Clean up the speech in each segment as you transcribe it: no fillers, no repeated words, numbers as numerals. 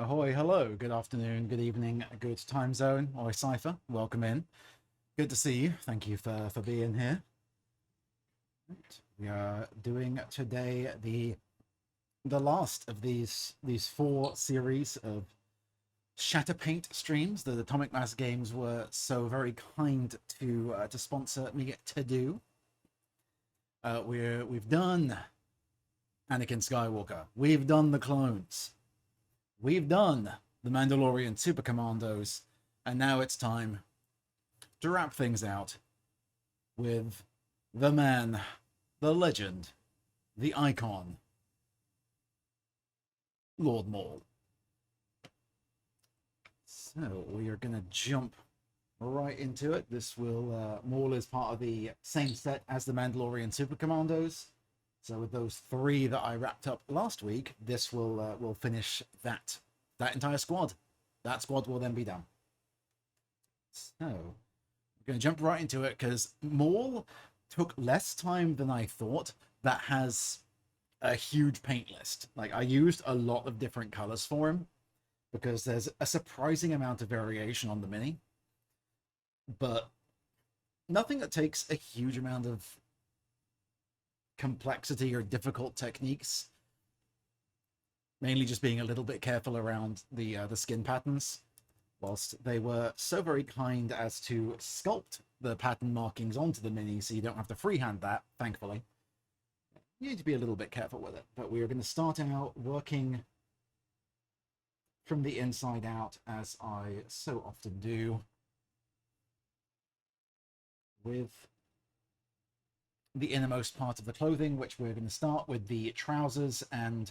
Ahoy, hello, good afternoon, good evening, good time zone, or Cypher, welcome in. Good to see you. Thank you for being here. Right. We are doing today the last of these four series of Shatterpoint streams that Atomic Mass Games were so very kind to sponsor me to do. We've done Anakin Skywalker, we've done the clones, we've done the Mandalorian Super Commandos, and now it's time to wrap things out with the man, the legend, the icon, Lord Maul. So we are going to jump right into it. Maul is part of the same set as the Mandalorian Super Commandos. So with those three that I wrapped up last week, this will finish that entire squad. That squad will then be done. So we're going to jump right into it because Maul took less time than I thought. That has a huge paint list. Like, I used a lot of different colors for him because there's a surprising amount of variation on the mini, but nothing that takes a huge amount of complexity or difficult techniques. Mainly just being a little bit careful around the skin patterns, whilst they were so very kind as to sculpt the pattern markings onto the mini so you don't have to freehand that, thankfully. You need to be a little bit careful with it, but we are going to start out working from the inside out, as I so often do, with the innermost part of the clothing, which we're going to start with the trousers and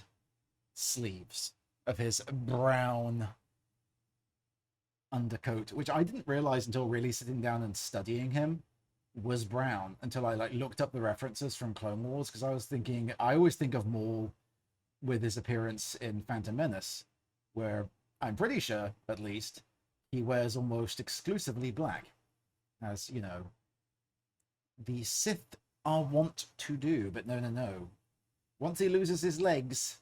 sleeves of his brown undercoat, which I didn't realize until really sitting down and studying him was brown, until I looked up the references from Clone Wars, because I always think of Maul with his appearance in Phantom Menace, where I'm pretty sure, at least, he wears almost exclusively black, as, you know, the Sith are wont to do. But no. Once he loses his legs,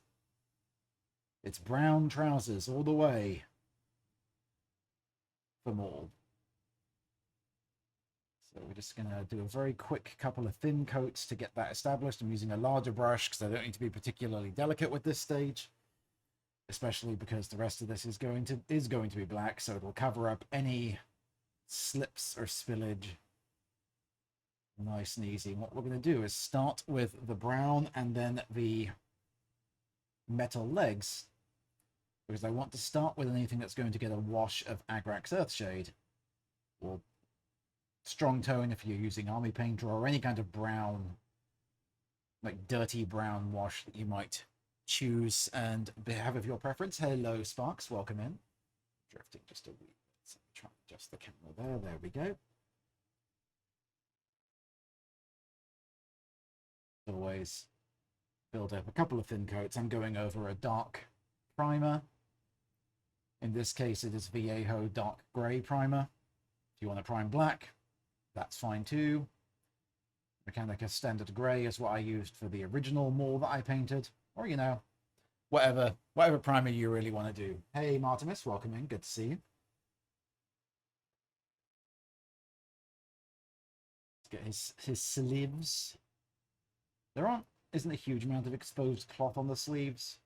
it's brown trousers all the way for Maul. So we're just going to do a very quick couple of thin coats to get that established. I'm using a larger brush because I don't need to be particularly delicate with this stage, especially because the rest of this is going to be black, so it'll cover up any slips or spillage nice and easy. And what we're going to do is start with the brown and then the metal legs, because I want to start with anything that's going to get a wash of Agrax Earthshade, or strong tone if you're using army paint, or any kind of brown, like dirty brown wash that you might choose and have of your preference. Hello, Sparks, welcome in. Drifting just a wee bit, so try and adjust the camera there we go. Always build up a couple of thin coats. I'm going over a dark primer. In this case, it is Viejo Dark Grey Primer. If you want to prime black, that's fine too. Mechanica Standard Grey is what I used for the original Maul that I painted. Or, you know, whatever primer you really want to do. Hey, Martimus, welcome in. Good to see you. Let's get his sleeves. Isn't a huge amount of exposed cloth on the sleeves,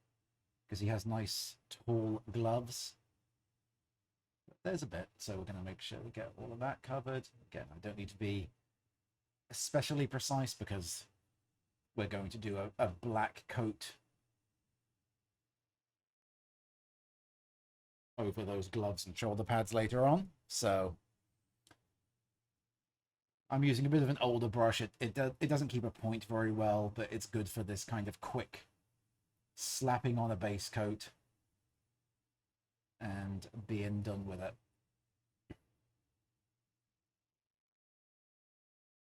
because he has nice, tall gloves. There's a bit, so we're going to make sure we get all of that covered. Again, I don't need to be especially precise because we're going to do a black coat over those gloves and shoulder pads later on. So I'm using a bit of an older brush. It doesn't keep a point very well, but it's good for this kind of quick slapping on a base coat and being done with it.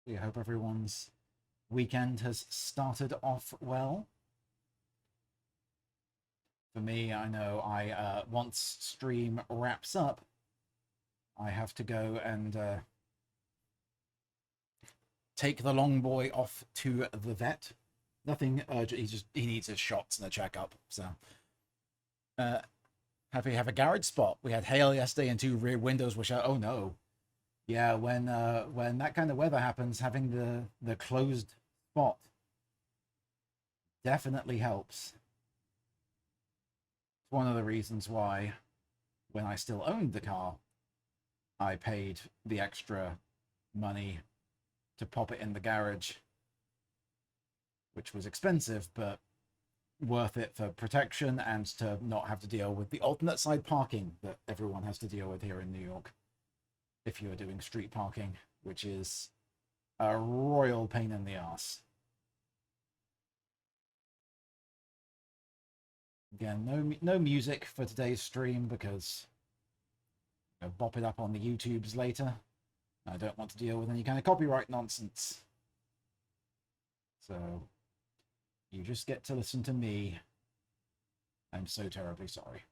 We hope everyone's weekend has started off well. For me, I know once stream wraps up, I have to go and take the long boy off to the vet. Nothing urgent. He needs his shots and a checkup. So have a garage spot. We had hail yesterday and 2 rear windows were shut. Oh no. Yeah, when that kind of weather happens, having the closed spot definitely helps. It's one of the reasons why when I still owned the car, I paid the extra money to pop it in the garage, which was expensive, but worth it for protection and to not have to deal with the alternate side parking that everyone has to deal with here in New York if you're doing street parking, which is a royal pain in the ass. Again, no music for today's stream because I'll bop it up on the YouTubes later. I don't want to deal with any kind of copyright nonsense. So you just get to listen to me. I'm so terribly sorry.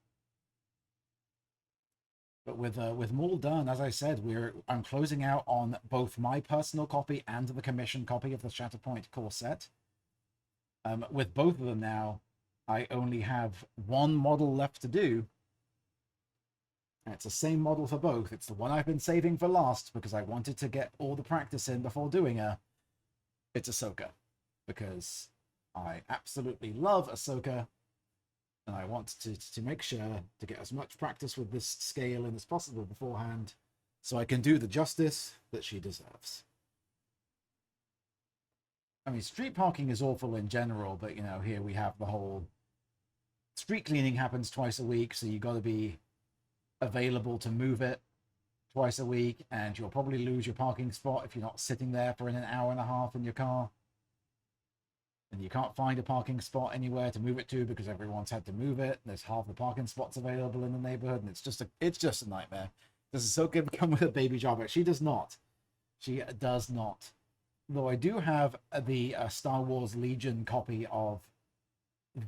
But with Maul done, as I said, I'm closing out on both my personal copy and the commission copy of the Shatterpoint core set. With both of them now, I only have one model left to do. And it's the same model for both. It's the one I've been saving for last because I wanted to get all the practice in before doing her. It's Ahsoka. Because I absolutely love Ahsoka. And I want to make sure to get as much practice with this scale in as possible beforehand so I can do the justice that she deserves. I mean, street parking is awful in general, but, you know, here we have the whole street cleaning happens twice a week, so you got to be available to move it twice a week, and you'll probably lose your parking spot if you're not sitting there for an hour and a half in your car. And you can't find a parking spot anywhere to move it to because everyone's had to move it. There's half the parking spots available in the neighborhood, and it's just a nightmare. Does Ahsoka come with a baby driver? She does not. She does not. Though I do have the Star Wars Legion copy of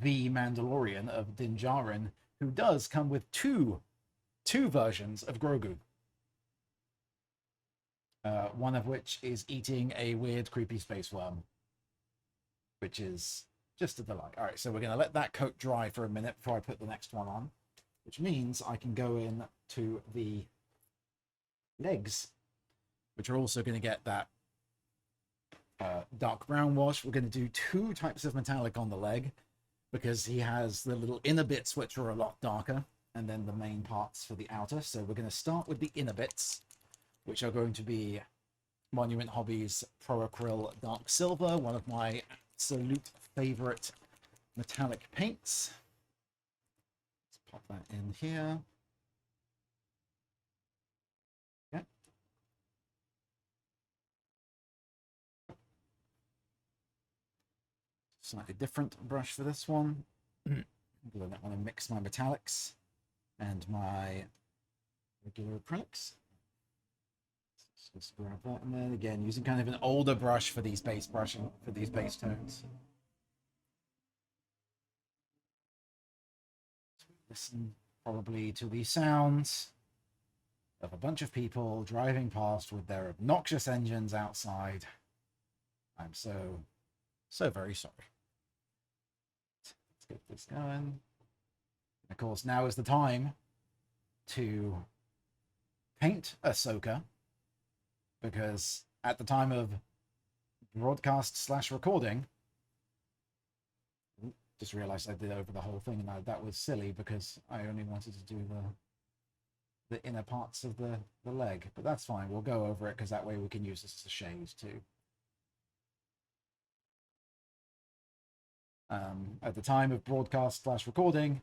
The Mandalorian of Din Djarin, who does come with two versions of Grogu. One of which is eating a weird, creepy space worm, which is just a delight. All right, so we're going to let that coat dry for a minute before I put the next one on, which means I can go in to the legs, which are also going to get that dark brown wash. We're going to do 2 types of metallic on the leg because he has the little inner bits, which are a lot darker, and then the main parts for the outer. So we're going to start with the inner bits, which are going to be Monument Hobbies Pro Acryl Dark Silver, one of my absolute favorite metallic paints. Let's pop that in here. Okay. Slightly different brush for this one. I don't want to mix my metallics and my regular acrylics. Just grab that, and then again using kind of an older brush for these base tones. Listen probably to the sounds of a bunch of people driving past with their obnoxious engines outside. I'm so very sorry. Let's get this going. And of course, now is the time to paint Ahsoka, because at the time of broadcast/recording, just realized I did over the whole thing, and that was silly because I only wanted to do the inner parts of the leg, but that's fine. We'll go over it because that way we can use this as a shade too. At the time of broadcast/recording,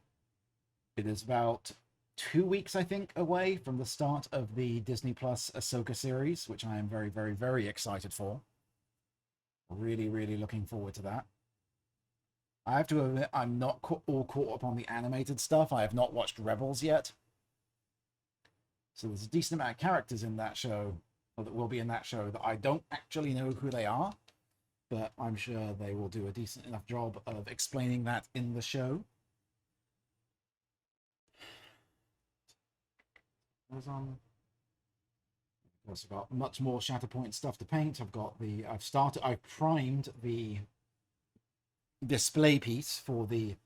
it is about 2 weeks, I think, away from the start of the Disney Plus Ahsoka series, which I am very, very, very excited for. Really, really looking forward to that. I have to admit, I'm not all caught up on the animated stuff. I have not watched Rebels yet. So there's a decent amount of characters in that show, or that will be in that show, that I don't actually know who they are, but I'm sure they will do a decent enough job of explaining that in the show. Of course, I've got much more Shatterpoint stuff to paint. I've primed the display piece for the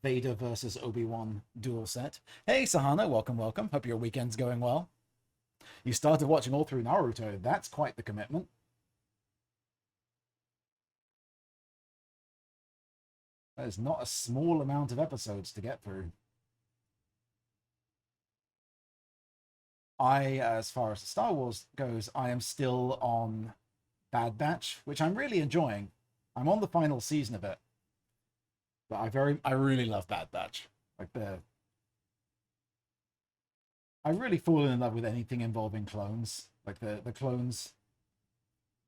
Vader versus Obi-Wan duel set. Hey, Sahana, welcome, welcome. Hope your weekend's going well. You started watching all through Naruto. That's quite the commitment. That is not a small amount of episodes to get through. As far as the Star Wars goes, I am still on Bad Batch, which I'm really enjoying. I'm on the final season of it, but I really love Bad Batch. Like I really fallen in love with anything involving clones. Like the clones,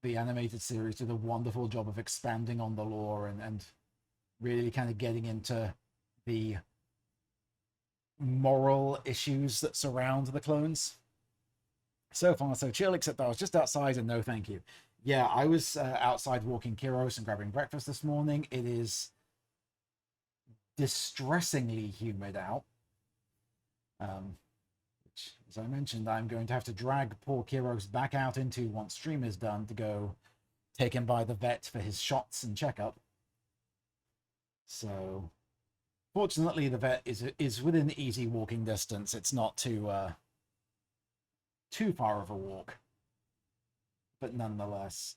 the animated series did a wonderful job of expanding on the lore and really kind of getting into the moral issues that surround the clones. So far, so chill, except I was just outside and no thank you. Yeah, I was outside walking Kiros and grabbing breakfast this morning. It is distressingly humid out. Which, as I mentioned, I'm going to have to drag poor Kiros back out into once stream is done to go take him by the vet for his shots and checkup. So, fortunately, the vet is within easy walking distance. It's not too far of a walk, but nonetheless,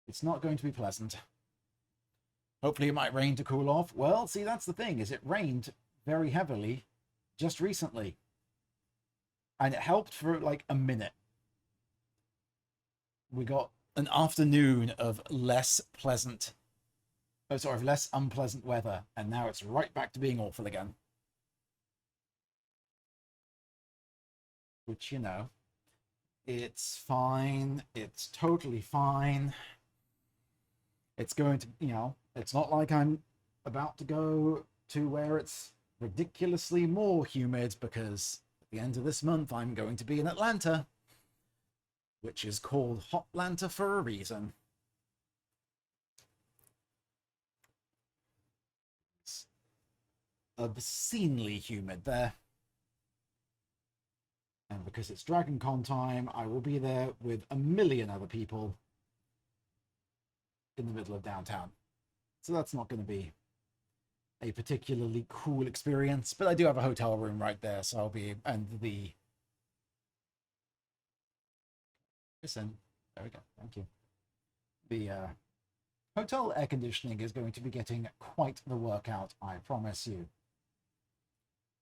it's not going to be pleasant. Hopefully it might rain to cool off. Well, see, that's the thing, is it rained very heavily just recently. And it helped for like a minute. We got an afternoon of less unpleasant weather, and now it's right back to being awful again. Which, you know, it's fine. It's totally fine. It's going to, you know, it's not like I'm about to go to where it's ridiculously more humid, because at the end of this month I'm going to be in Atlanta, which is called Hotlanta for a reason. It's obscenely humid there. And because it's Dragon Con time, I will be there with a million other people in the middle of downtown. So that's not going to be a particularly cool experience, but I do have a hotel room right there, so I'll be, and listen, there we go, thank you. The hotel air conditioning is going to be getting quite the workout, I promise you.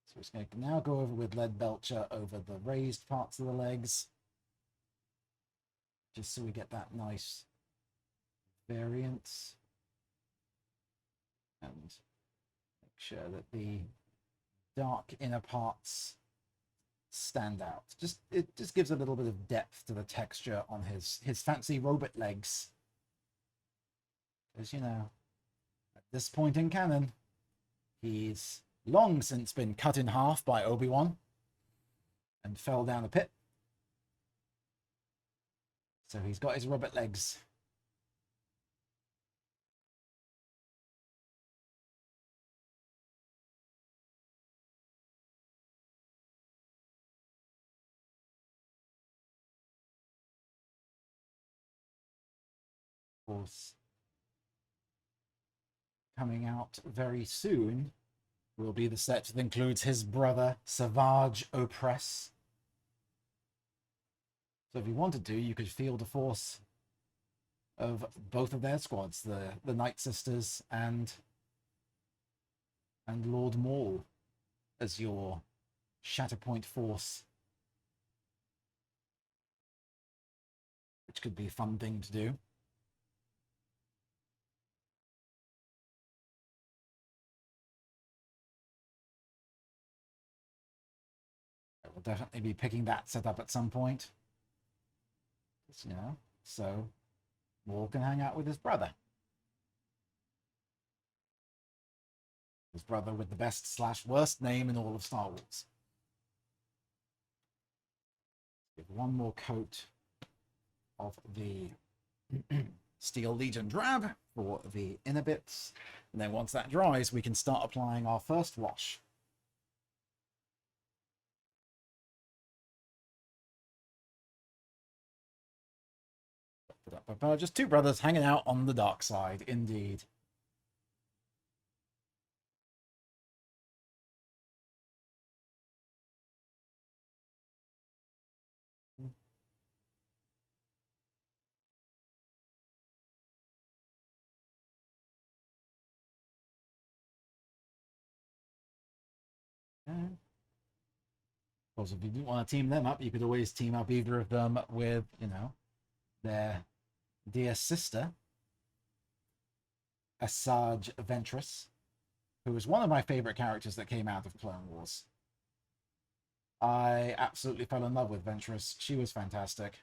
So we're just going to now go over with Lead Belcher over the raised parts of the legs, just so we get that nice variance, and make sure that the dark inner parts stand out. It just gives a little bit of depth to the texture on his fancy robot legs. As you know, at this point in canon, he's long since been cut in half by Obi-Wan and fell down a pit. So he's got his robot legs. Of course, coming out very soon will be the set that includes his brother, Savage Opress. So if you wanted to, you could field a force of both of their squads, the Night Sisters and Lord Maul, as your Shatterpoint force, which could be a fun thing to do. We'll definitely be picking that setup at some point. You know, so Maul can hang out with his brother. His brother with the best / worst name in all of Star Wars. Give one more coat of the Steel Legion drab for the inner bits, and then once that dries, we can start applying our first wash. Just two brothers hanging out on the dark side, indeed. Of course, if you didn't want to team them up, you could always team up either of them with, you know, their dear sister, Asajj Ventress, who was one of my favorite characters that came out of Clone Wars. I absolutely fell in love with Ventress. She was fantastic.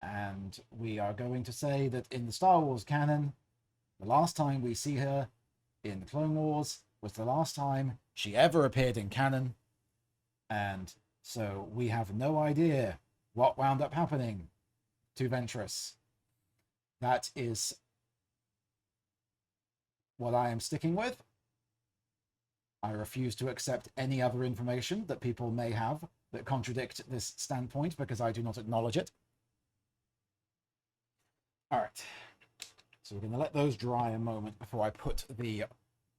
And we are going to say that in the Star Wars canon, the last time we see her in the Clone Wars was the last time she ever appeared in canon. And so we have no idea what wound up happening to Ventress. That is what I am sticking with. I refuse to accept any other information that people may have that contradict this standpoint because I do not acknowledge it. All right. So we're going to let those dry a moment before I put the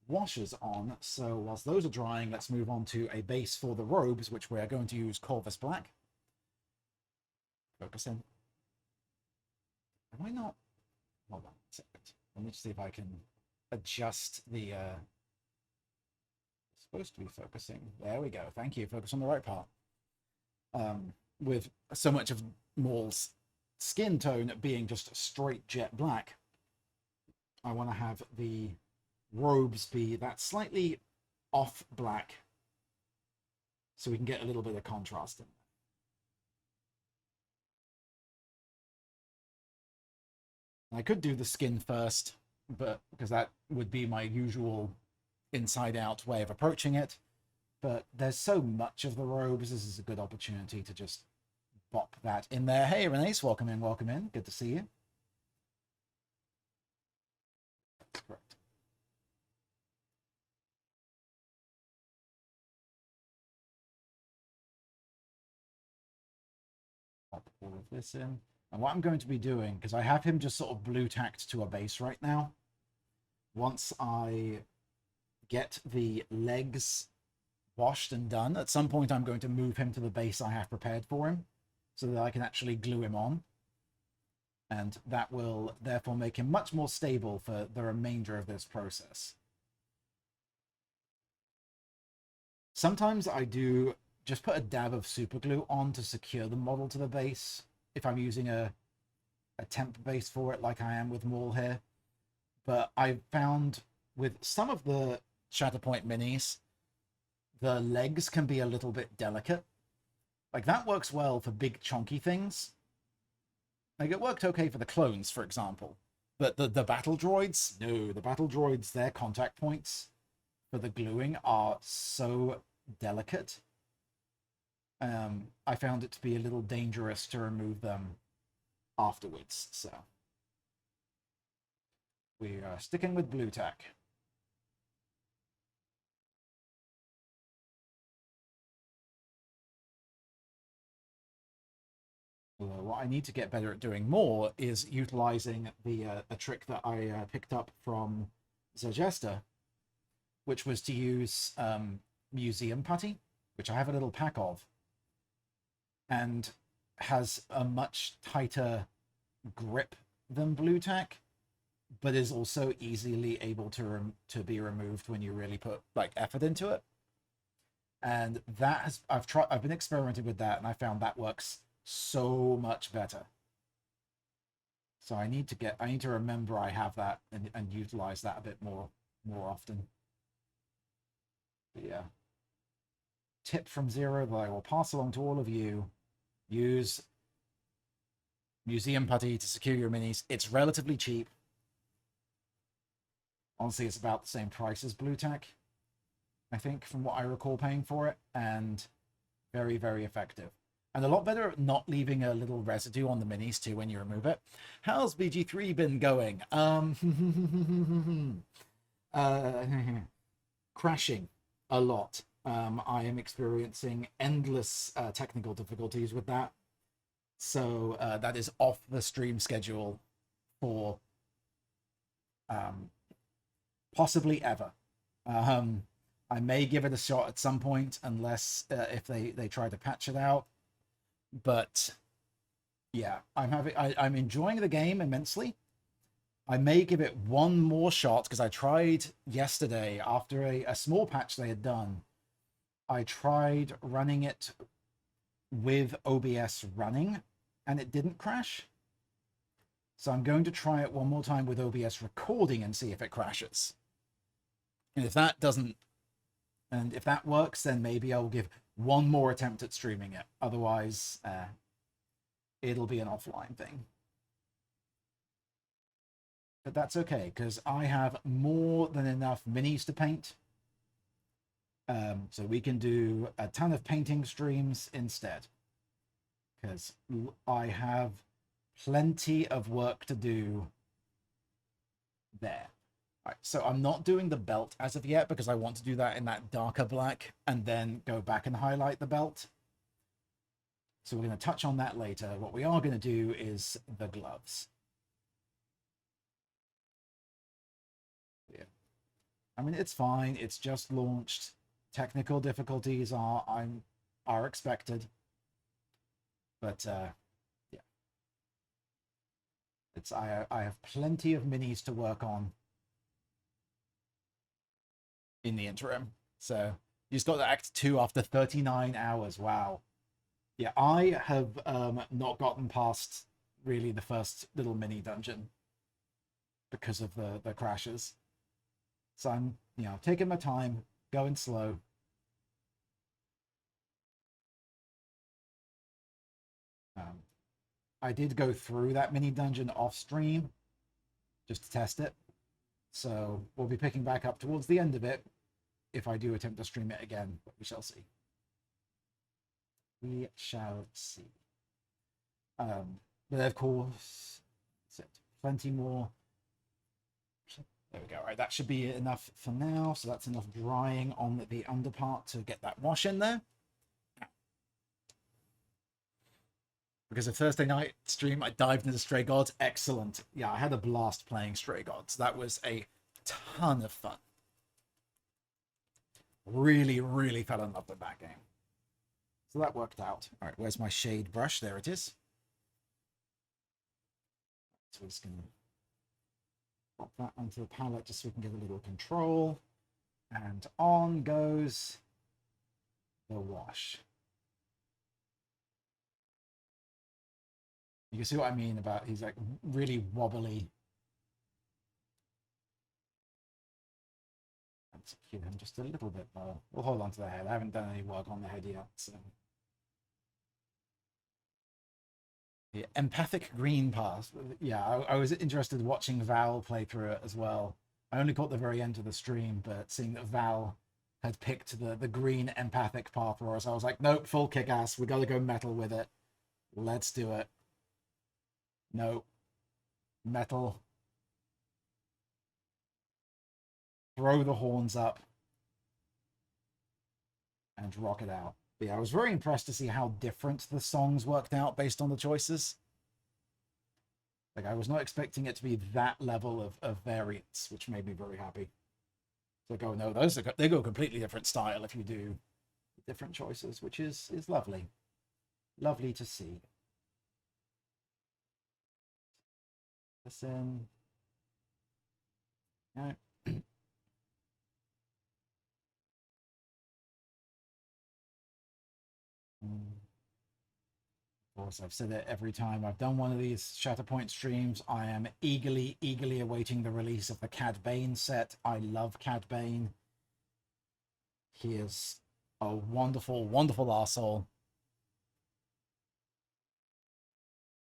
washers on. So whilst those are drying, let's move on to a base for the robes, which we're going to use Corvus Black. Focus in. Am I not? Hold on a second. Let me just see if I can adjust the... supposed to be focusing. There we go. Thank you. Focus on the right part. With so much of Maul's skin tone being just straight jet black, I want to have the robes be that slightly off black so we can get a little bit of contrast in. I could do the skin first, but because that would be my usual inside-out way of approaching it. But there's so much of the robes, this is a good opportunity to just bop that in there. Hey, Renace, welcome in, welcome in. Good to see you. That's correct. Pop all of this in. And what I'm going to be doing, because I have him just sort of blue tacked to a base right now, once I get the legs washed and done, at some point I'm going to move him to the base I have prepared for him so that I can actually glue him on. And that will therefore make him much more stable for the remainder of this process. Sometimes I do just put a dab of super glue on to secure the model to the base if I'm using a temp base for it like I am with Maul here. But I've found with some of the Shatterpoint minis, the legs can be a little bit delicate. Like, that works well for big chunky things. Like, it worked okay for the clones, for example. But the battle droids, no, the battle droids, their contact points for the gluing are so delicate. I found it to be a little dangerous to remove them afterwards, so we are sticking with blue tack. What I need to get better at doing more is utilizing a trick that I picked up from Zerjester, which was to use museum putty, which I have a little pack of, and has a much tighter grip than blue tack, but is also easily able to be removed when you really put like effort into it. And that has I've been experimenting with that, and I found that works so much better. So I need to remember I have that and utilize that a bit more often. But yeah. Tip from Zero that I will pass along to all of you: use museum putty to secure your minis. It's relatively cheap. Honestly, it's about the same price as blue tack, I think, from what I recall paying for it, and very, very effective. And a lot better at not leaving a little residue on the minis too when you remove it. How's BG3 been going? Crashing a lot. I am experiencing endless technical difficulties with that. So that is off the stream schedule for possibly ever. I may give it a shot at some point, unless if they try to patch it out. But yeah, I'm enjoying the game immensely. I may give it one more shot because I tried yesterday after a small patch they had done. I tried running it with OBS running and it didn't crash. So I'm going to try it one more time with OBS recording and see if it crashes. And if that doesn't, and if that works, then maybe I'll give one more attempt at streaming it. Otherwise, it'll be an offline thing. But that's okay, because I have more than enough minis to paint. So we can do a ton of painting streams instead. Because I have plenty of work to do there. All right, so I'm not doing the belt as of yet because I want to do that in that darker black and then go back and highlight the belt. So we're going to touch on that later. What we are going to do is the gloves. Yeah. I mean, it's fine. It's just launched. Technical difficulties are expected. But yeah. I have plenty of minis to work on in the interim. So you just got to Act 2 after 39 hours. Wow. Yeah, I have not gotten past really the first little mini dungeon because of the crashes. So I'm, taking my time, going slow. I did go through that mini dungeon off stream just to test it. So we'll be picking back up towards the end of it if I do attempt to stream it again, but we shall see. We shall see. But of course, plenty more. There we go. All right, that should be enough for now. So that's enough drying on the underpart to get that wash in there. Because of Thursday night stream, I dived into Stray Gods. Excellent. Yeah, I had a blast playing Stray Gods. That was a ton of fun. Really, really fell in love with that game. So that worked out. All right, where's my shade brush? There it is. So we're just going to pop that onto the palette just so we can get a little control. And on goes the wash. You can see what I mean about he's like really wobbly. Let's cue him just a little bit more. We'll hold on to the head. I haven't done any work on the head yet. So. Yeah, empathic green pass. Yeah, I was interested watching Val play through it as well. I only caught the very end of the stream, but seeing that Val had picked the green empathic path for us, I was like, nope, full kick ass. We got to go metal with it. Let's do it. No. Metal. Throw the horns up. And rock it out. But yeah, I was very impressed to see how different the songs worked out based on the choices. Like, I was not expecting it to be that level of variance, which made me very happy. So go, no, they go completely different style if you do different choices, which is lovely. Lovely to see. Listen. No. Of course, I've said it every time I've done one of these Shatterpoint streams. I am eagerly awaiting the release of the Cad Bane set. I love Cad Bane. He is a wonderful, wonderful arsehole.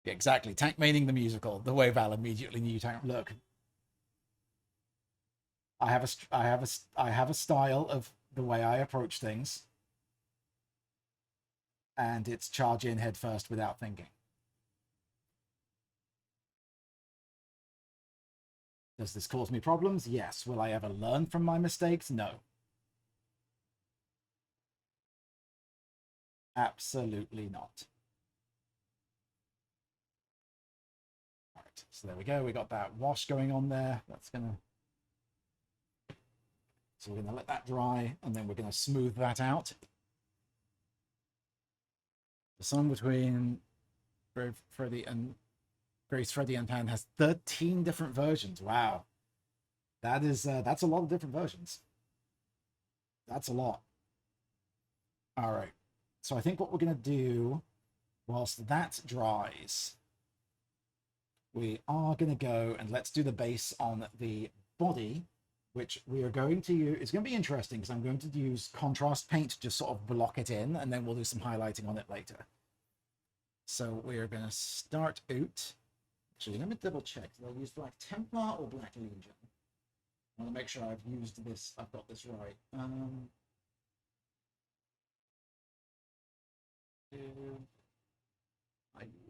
Yeah, exactly. Tank maining the musical, the way Val immediately knew Tank. Look, I have a style of the way I approach things, and it's charge in head first without thinking. Does this cause me problems? Yes. Will I ever learn from my mistakes? No. Absolutely not. All right, so there we go. We got that wash going on there. That's gonna. So we're gonna let that dry, and then we're gonna smooth that out. The song between Freddy and Grace, Freddy, and Pan has 13 different versions. Wow. That's a lot of different versions. That's a lot. All right. So I think what we're going to do, whilst that dries, we are going to go and let's do the base on the body, which we are going to use. It's going to be interesting because I'm going to use contrast paint to just sort of block it in, and then we'll do some highlighting on it later. So we are going to start out. Actually, let me double check. Did I use Black Templar or Black Legion? I want to make sure I've used this. I've got this right. I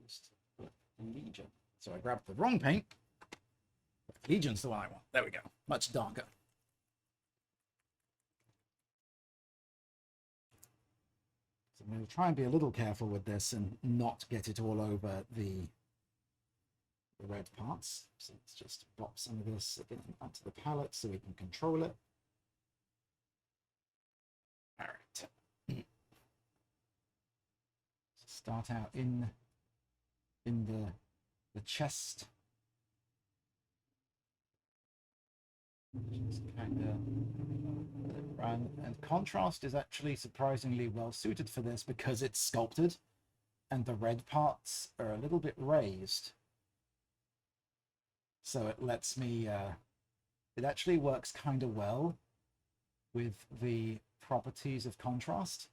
used Black Legion. So I grabbed the wrong paint. Black Legion's the one I want. There we go. Much darker. So I'm going to try and be a little careful with this and not get it all over the red parts. So let's just pop some of this again onto the palette so we can control it. All right. Start out in the chest. Just kind of run, and contrast is actually surprisingly well suited for this because it's sculpted and the red parts are a little bit raised. So it lets me, it actually works kind of well with the properties of contrast.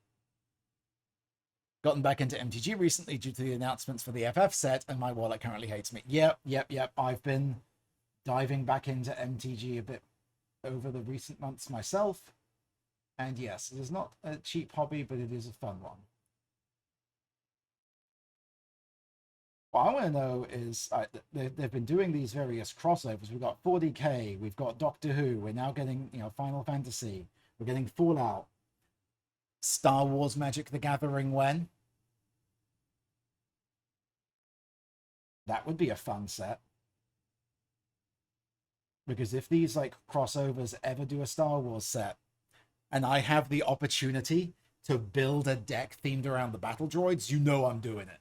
Gotten back into MTG recently due to the announcements for the FF set, and my wallet currently hates me. Yep. I've been diving back into MTG a bit over the recent months myself. And yes, it is not a cheap hobby, but it is a fun one. What I want to know is they've been doing these various crossovers. We've got 40k, we've got Doctor Who, we're now getting, Final Fantasy, we're getting Fallout, Star Wars Magic the Gathering when? That would be a fun set. Because if these crossovers ever do a Star Wars set, and I have the opportunity to build a deck themed around the battle droids, you know I'm doing it.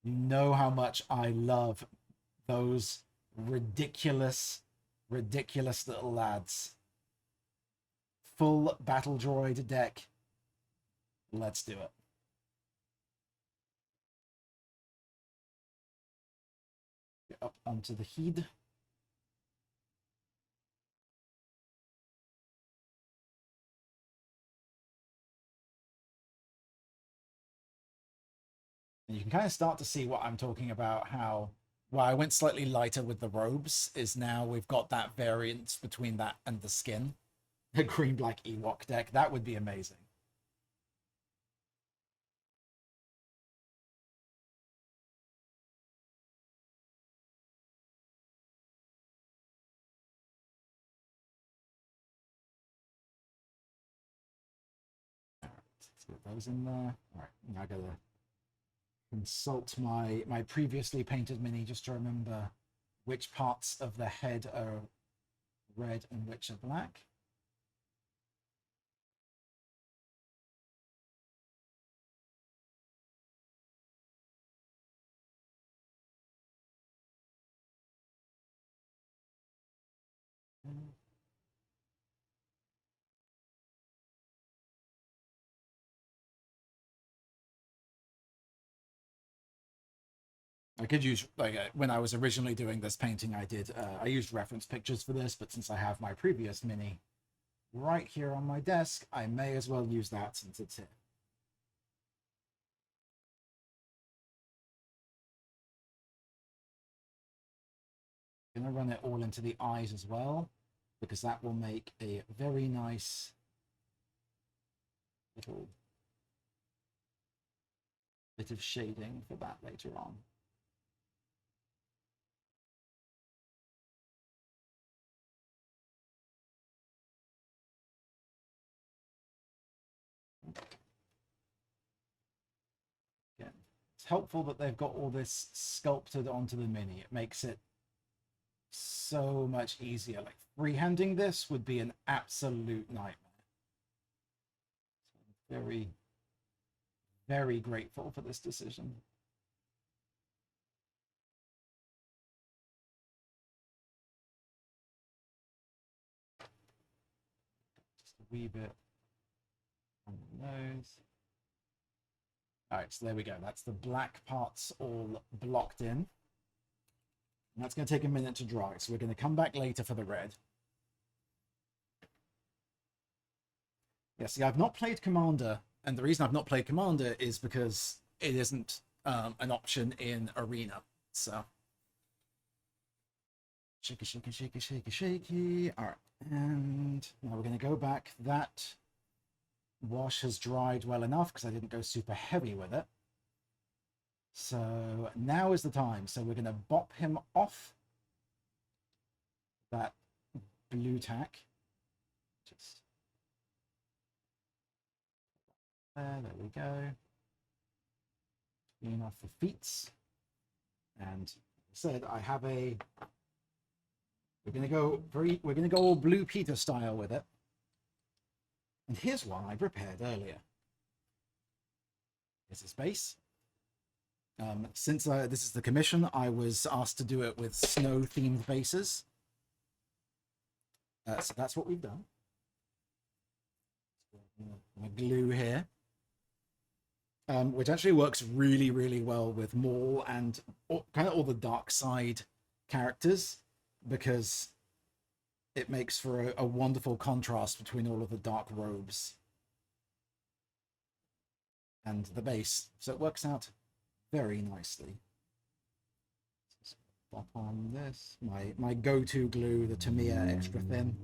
You know how much I love those ridiculous little lads. Full battle droid deck. Let's do it. Get up onto the head. And you can kind of start to see what I'm talking about, how while I went slightly lighter with the robes, is now we've got that variance between that and the skin. A green-black Ewok deck, that would be amazing. All right, let's get those in there. All right, now I gotta consult my previously painted mini just to remember which parts of the head are red and which are black. I could use, when I was originally doing this painting, I used reference pictures for this, but since I have my previous mini right here on my desk, I may as well use that since it's here. I'm going to run it all into the eyes as well, because that will make a very nice little bit of shading for that later on. Again, it's helpful that they've got all this sculpted onto the mini. It makes it so much easier. Like freehanding this would be an absolute nightmare. So I'm very, very grateful for this decision. wee bit on the nose. All right, so there we go. That's the black parts all blocked in. And that's going to take a minute to dry. So we're going to come back later for the red. Yeah, see, I've not played Commander, and the reason I've not played Commander is because it isn't an option in Arena. So, shaky, shaky, shaky, shaky, shaky. All right, and now we're going to go back. That wash has dried well enough because I didn't go super heavy with it. So now is the time. So we're going to bop him off that blue tack. Just there we go. Clean off the feet. And like I said, I have a. We're going to go all Blue Peter style with it. And here's one I prepared earlier. Here's his base. Since this is the commission, I was asked to do it with snow-themed bases. So that's what we've done. My glue here. Which actually works really, really well with Maul and kind of all the dark side characters, because it makes for a wonderful contrast between all of the dark robes and the base. So it works out very nicely. Just pop on this. My go-to glue, the Tamiya extra thin.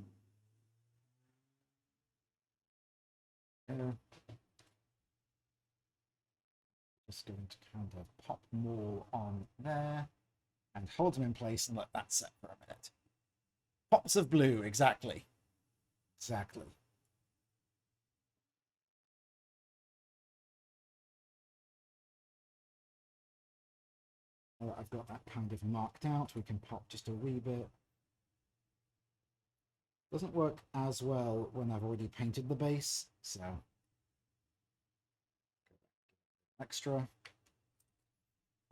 Just going to kind of pop Maul on there and hold him in place and let that set for a minute. Pops of blue, exactly. Exactly. All right, I've got that kind of marked out. We can pop just a wee bit. Doesn't work as well when I've already painted the base, so extra.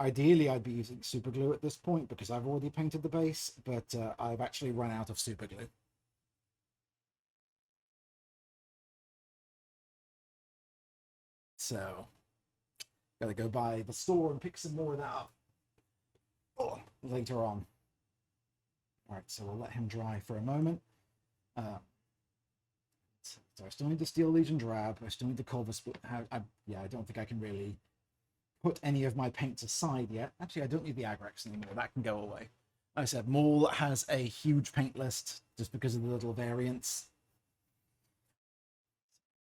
Ideally, I'd be using super glue at this point because I've already painted the base, but I've actually run out of super glue. So, gotta go by the store and pick some more of that up later on. All right, so we'll let him dry for a moment. So I still need the Steel Legion drab. I still need the Culver Split. Yeah, I don't think I can really put any of my paints aside yet. Actually, I don't need the Agrex anymore. That can go away. Like I said, Maul has a huge paint list just because of the little variants.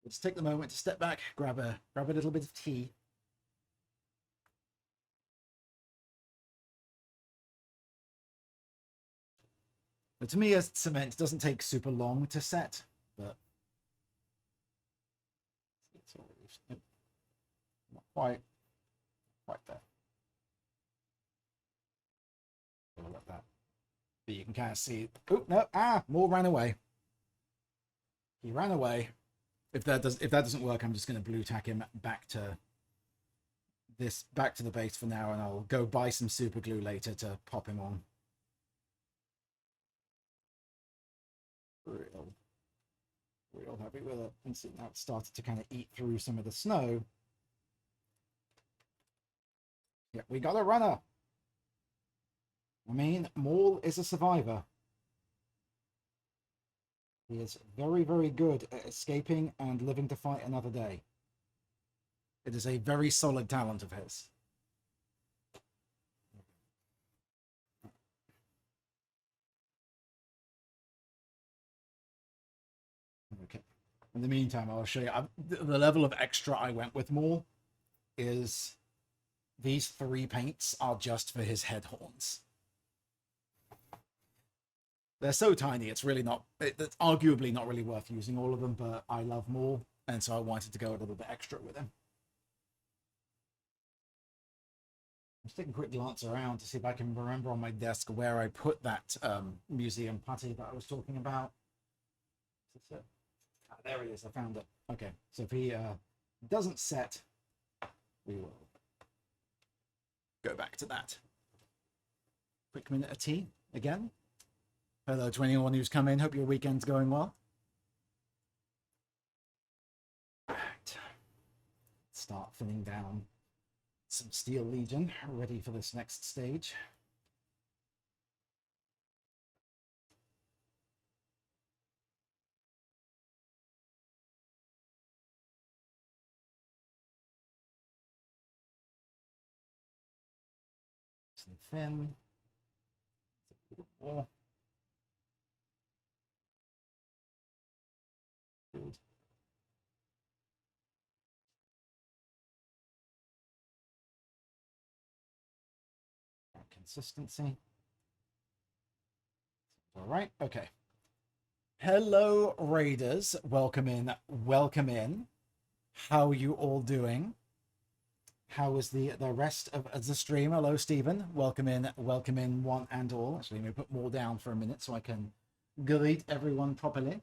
Let's take the moment to step back, grab a little bit of tea. But to me, as cement doesn't take super long to set, but it's not quite there. Look at that. But you can kind of see. Oh no! Maul ran away. He ran away. If that doesn't work, I'm just going to blue tack him back to the base for now, and I'll go buy some super glue later to pop him on. Real happy with it. And see, now it started to kind of eat through some of the snow. Yeah, we got a runner. I mean, Maul is a survivor. He is very, very good at escaping and living to fight another day. It is a very solid talent of his. Okay. In the meantime, I'll show you the level of extra I went with Maul is these 3 paints are just for his head horns. They're so tiny, it's really not, it's arguably not really worth using all of them, but I love Maul, and so I wanted to go a little bit extra with him. I'm just taking a quick glance around to see if I can remember on my desk where I put that museum putty that I was talking about. Is this it? There it is, I found it. Okay, so if he doesn't set, we will go back to that. Quick minute of tea again. Hello to anyone who's come in. Hope your weekend's going well. start thinning down some Steel Legion ready for this next stage. Some thin. More. Good. Consistency. All right. Okay. Hello, Raiders. Welcome in. Welcome in. How are you all doing? How was the rest of the stream? Hello, Stephen. Welcome in. Welcome in, one and all. Actually, let me put more down for a minute so I can greet everyone properly.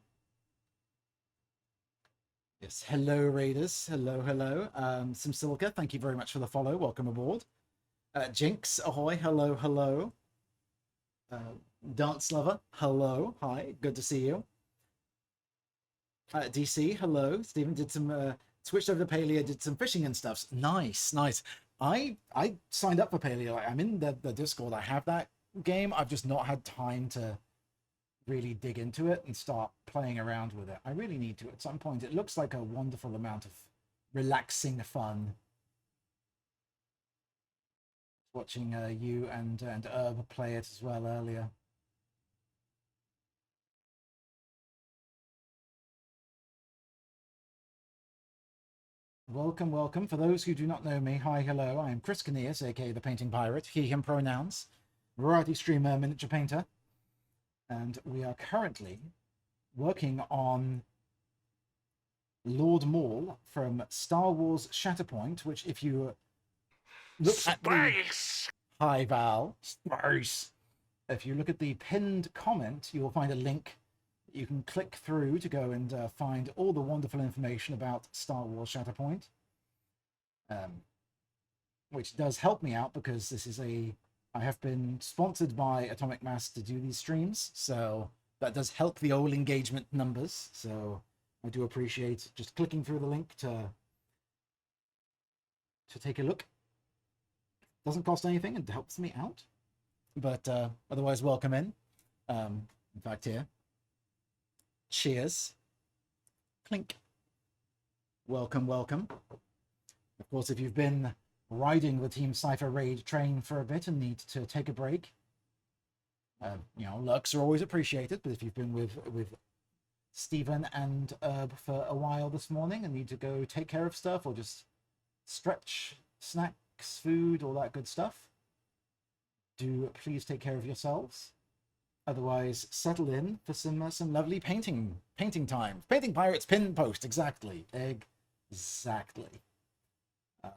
Yes. Hello, Raiders. Hello, hello. Simsilka, thank you very much for the follow. Welcome aboard. Jinx, ahoy. Hello, hello. Dance Lover, hello. Hi. Good to see you. DC, hello. Stephen did some switched over to Paleo, did some fishing and stuff. Nice, nice. I signed up for Paleo. I'm in the Discord. I have that game. I've just not had time to really dig into it and start playing around with it. I really need to at some point. It looks like a wonderful amount of relaxing fun. Watching you and Herb play it as well earlier. Welcome, welcome. For those who do not know me, hi, hello. I am Chris Caneas, aka the Painting Pirate, he, him pronouns, variety streamer, miniature painter, and we are currently working on Lord Maul from Star Wars Shatterpoint, which if you look at the... Hi, Val. Space! If you look at the pinned comment, you will find a link you can click through to go and find all the wonderful information about Star Wars Shatterpoint, which does help me out because this is I have been sponsored by Atomic Mass to do these streams, so that does help the old engagement numbers. So I do appreciate just clicking through the link to take a look. Doesn't cost anything and helps me out, but otherwise, welcome in. In fact, here. Cheers. Clink. Welcome, welcome. Of course, if you've been riding the Team Cypher raid train for a bit and need to take a break, you know, lurks are always appreciated. But if you've been with Stephen and Herb for a while this morning and need to go take care of stuff or just stretch, snacks, food, all that good stuff, do please take care of yourselves. Otherwise, settle in for some lovely painting time. Painting Pirates pin post, exactly. Exactly. In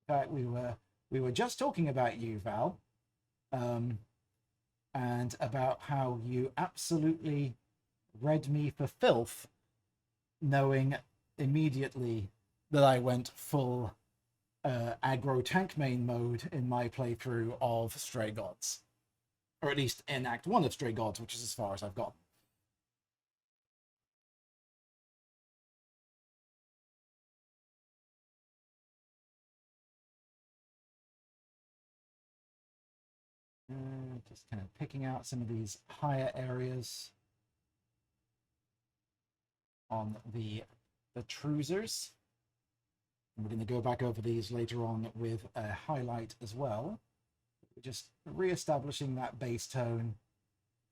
fact, we were just talking about you, Val, and about how you absolutely read me for filth, knowing immediately that I went full aggro tank main mode in my playthrough of Stray Gods. Or at least in Act 1 of Stray Gods, which is as far as I've gotten. Just kind of picking out some of these higher areas on the Truisers. We're going to go back over these later on with a highlight as well. Just re-establishing that base tone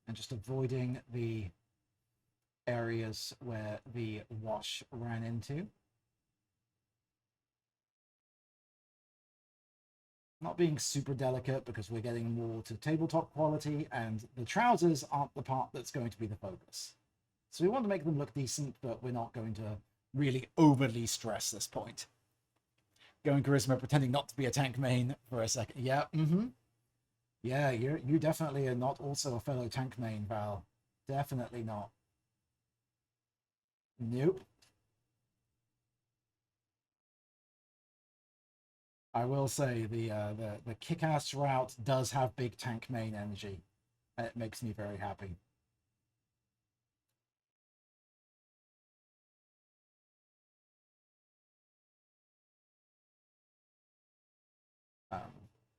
and just avoiding the areas where the wash ran into. Not being super delicate because we're getting more to tabletop quality, and the trousers aren't the part that's going to be the focus. So we want to make them look decent, but we're not going to really overly stress this point. Going charisma, pretending not to be a tank main for a second. Yeah, yeah, you definitely are not also a fellow tank main, Val. Definitely not. Nope. I will say the kick-ass route does have big tank main energy. It makes me very happy.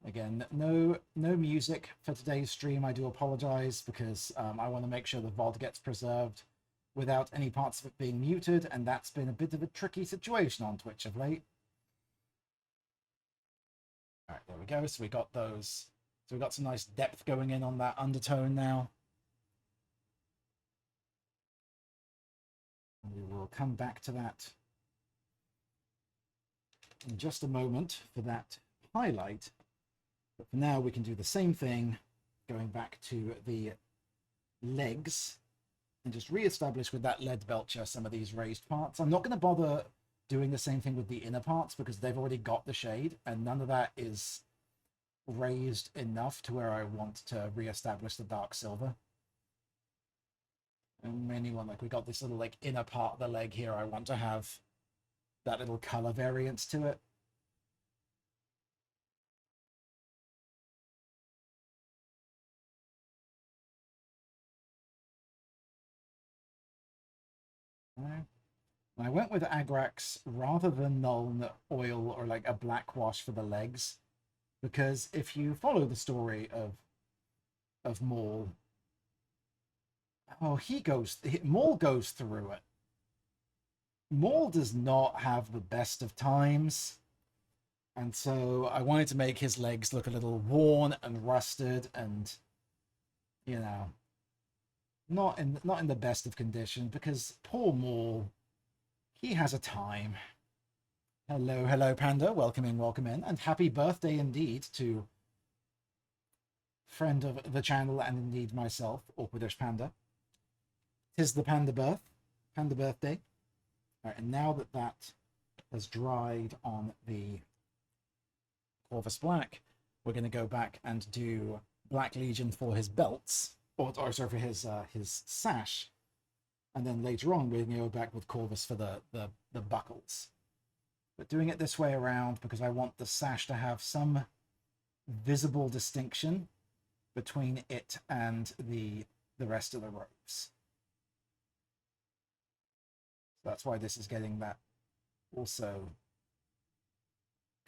Again, no music for today's stream. I do apologize because I want to make sure the VOD gets preserved without any parts of it being muted, and that's been a bit of a tricky situation on Twitch of late. All right, there we go. So we got those. So we got some nice depth going in on that undertone now. And we will come back to that in just a moment for that highlight. But for now, we can do the same thing, going back to the legs and just re-establish with that lead belcher some of these raised parts. I'm not going to bother doing the same thing with the inner parts because they've already got the shade and none of that is raised enough to where I want to re-establish the dark silver. And anyone, like we got this little like inner part of the leg here, I want to have that little color variance to it. I went with Agrax rather than Nuln oil or like a black wash for the legs, because if you follow the story of Maul, Maul goes through it. Maul does not have the best of times, and so I wanted to make his legs look a little worn and rusted and, you know, not in the best of condition, because poor Maul, he has a time. Hello, Panda. Welcome in. And happy birthday indeed to friend of the channel and indeed myself, Awkwardish Panda. 'Tis the Panda birthday. All right, and now that that has dried on the Corvus Black, we're going to go back and do Black Legion for his belts, or sorry, for his sash. And then later on, we're going to go back with Corvus for the buckles. But doing it this way around because I want the sash to have some visible distinction between it and the rest of the robes. So that's why this is getting that also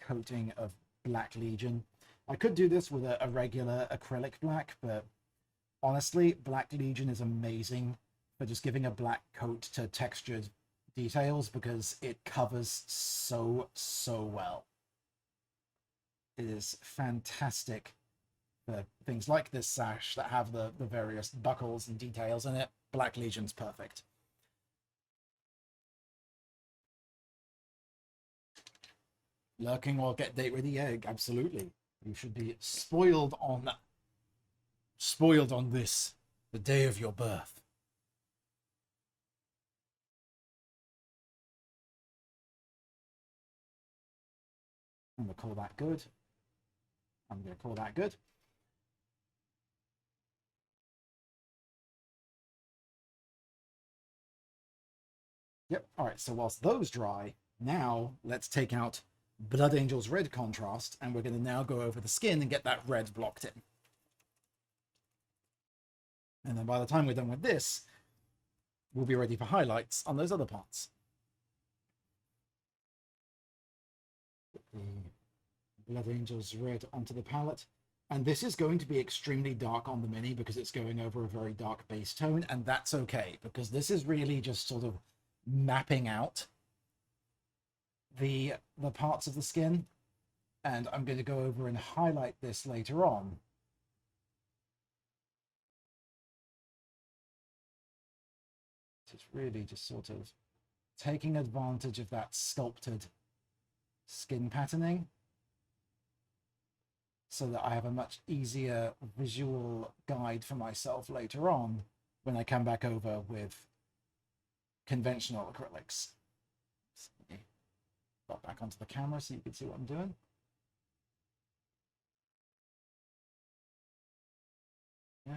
coating of Black Legion. I could do this with a regular acrylic black, but honestly, Black Legion is amazing for just giving a black coat to textured details because it covers so well. It is fantastic for things like this sash that have the various buckles and details in it. Black Legion's perfect. Lurking or get date with the egg, absolutely. You should be spoiled on this, the day of your birth. I'm going to call that good. Yep. All right. So whilst those dry, now let's take out Blood Angel's red contrast, and we're going to now go over the skin and get that red blocked in. And then by the time we're done with this, we'll be ready for highlights on those other parts. Put the Blood Angel's red onto the palette. And this is going to be extremely dark on the Mini because it's going over a very dark base tone, and that's okay, because this is really just sort of mapping out the parts of the skin, and I'm going to go over and highlight this later on. It's really just sort of taking advantage of that sculpted skin patterning so that I have a much easier visual guide for myself later on when I come back over with conventional acrylics. Got back onto the camera so you can see what I'm doing. Yeah. I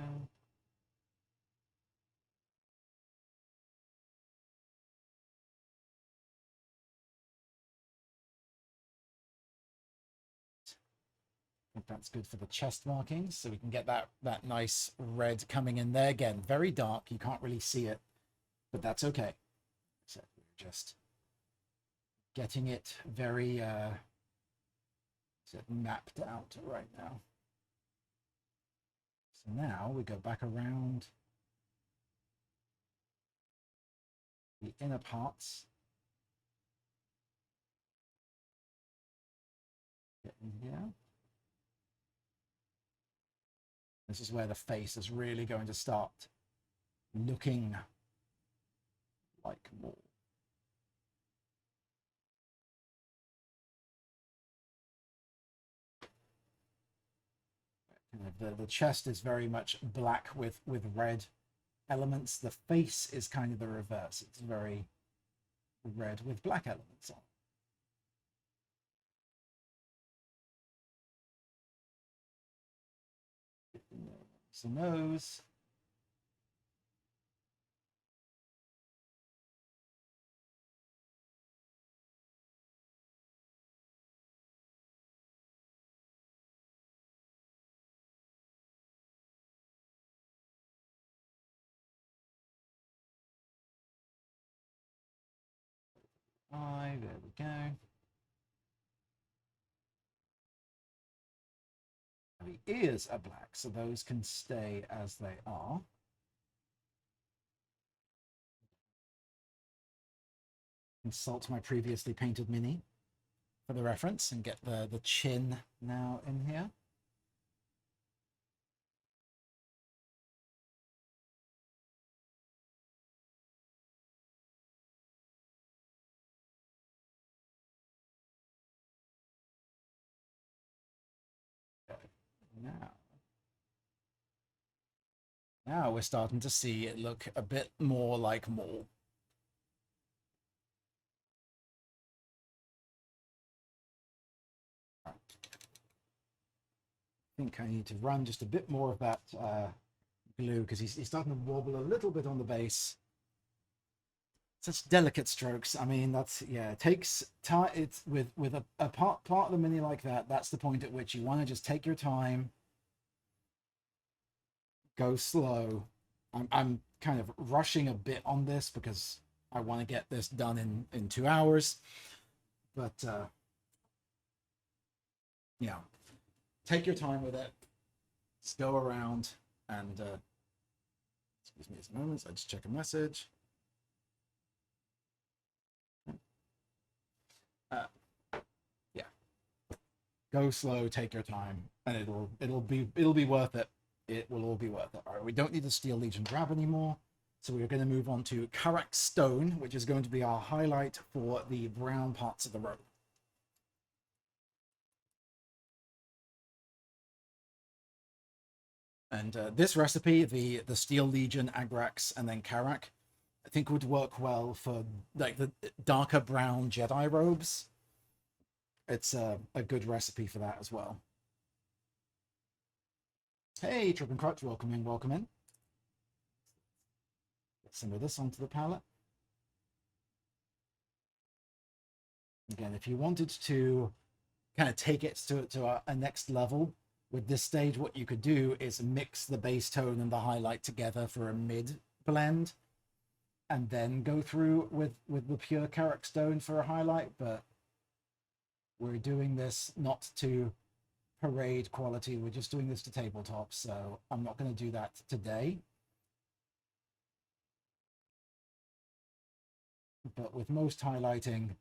think that's good for the chest markings, so we can get that nice red coming in there. Again, very dark, you can't really see it, but that's okay. So we're just getting it very it mapped out right now. So now we go back around the inner parts. Get in here. This is where the face is really going to start looking like Maul. The chest is very much black with red elements. The face is kind of the reverse. It's very red with black elements on. The nose. Eye, there we go. The ears are black, so those can stay as they are. Consult my previously painted mini for the reference and get the chin now in here. Now we're starting to see it look a bit more like Maul. I think I need to run just a bit more of that glue because he's starting to wobble a little bit on the base. Such delicate strokes. I mean, that's, yeah, it takes time. It's with a part of the mini like that, that's the point at which you want to just take your time, go slow. I'm kind of rushing a bit on this because I want to get this done in 2 hours, but yeah, take your time with it. Just go around and excuse me a moment, I just check a message. Yeah, go slow, take your time, and it'll be worth it. It will all be worth it. All right, we don't need the Steel Legion grab anymore, so we're going to move on to Karak Stone, which is going to be our highlight for the brown parts of the robe. And this recipe, the Steel Legion, Agrax, and then Karak, I think would work well for like the darker brown Jedi robes. It's a good recipe for that as well. Hey, Trip and Crutch, welcome in, welcome in. Get some of this onto the palette. Again, if you wanted to kind of take it to a next level with this stage, what you could do is mix the base tone and the highlight together for a mid blend, and then go through with the pure Karak Stone for a highlight. But we're doing this not to parade quality, we're just doing this to tabletop, so I'm not going to do that today. But with most highlighting,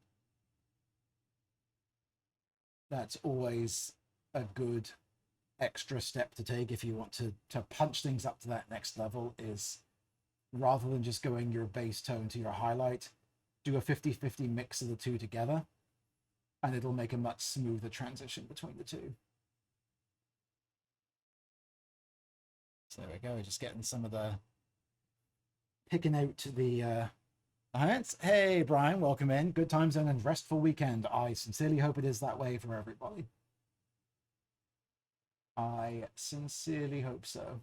that's always a good extra step to take if you want to punch things up to that next level, is rather than just going your base tone to your highlight, do a 50-50 mix of the two together, and it'll make a much smoother transition between the two. So there we go, just getting some of the, picking out the highlights. Hey Brian, welcome in. Good time zone and restful weekend. I sincerely hope it is that way for everybody. I sincerely hope so.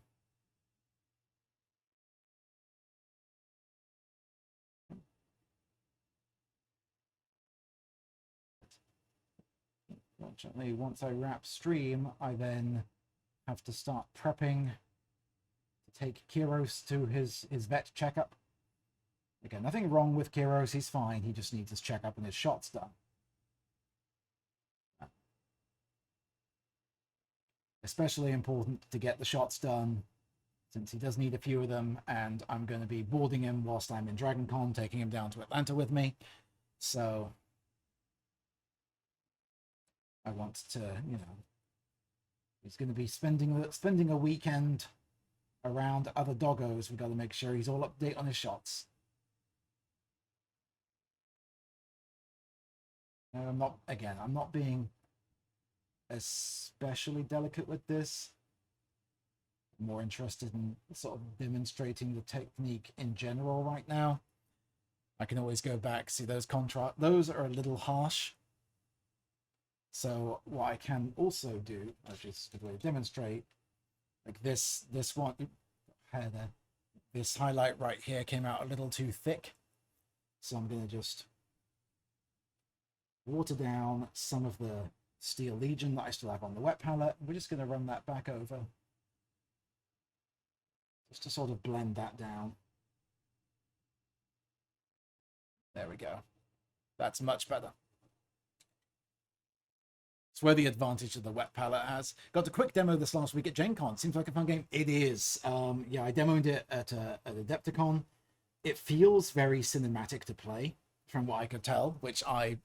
Fortunately, once I wrap stream, I then have to start prepping to take Kiros to his vet checkup. Again, nothing wrong with Kiros, he's fine. He just needs his checkup and his shots done. especially important to get the shots done, since he does need a few of them, and I'm going to be boarding him whilst I'm in Dragon Con, taking him down to Atlanta with me. So I want to, you know, he's going to be spending a weekend around other doggos. We've got to make sure he's all up to date on his shots. I'm not being especially delicate with this. I'm more interested in sort of demonstrating the technique in general right now. I can always go back, see those those are a little harsh. So what I can also do, which is a good way to demonstrate, like this one, this highlight right here came out a little too thick. So I'm going to just water down some of the Steel Legion that I still have on the wet palette. We're just going to run that back over, just to sort of blend that down. There we go. That's much better. It's where the advantage of the wet palette has. Got a quick demo this last week at Gen Con. Seems like a fun game. It is. Yeah, I demoed it at Adepticon. It feels very cinematic to play, from what I could tell, which I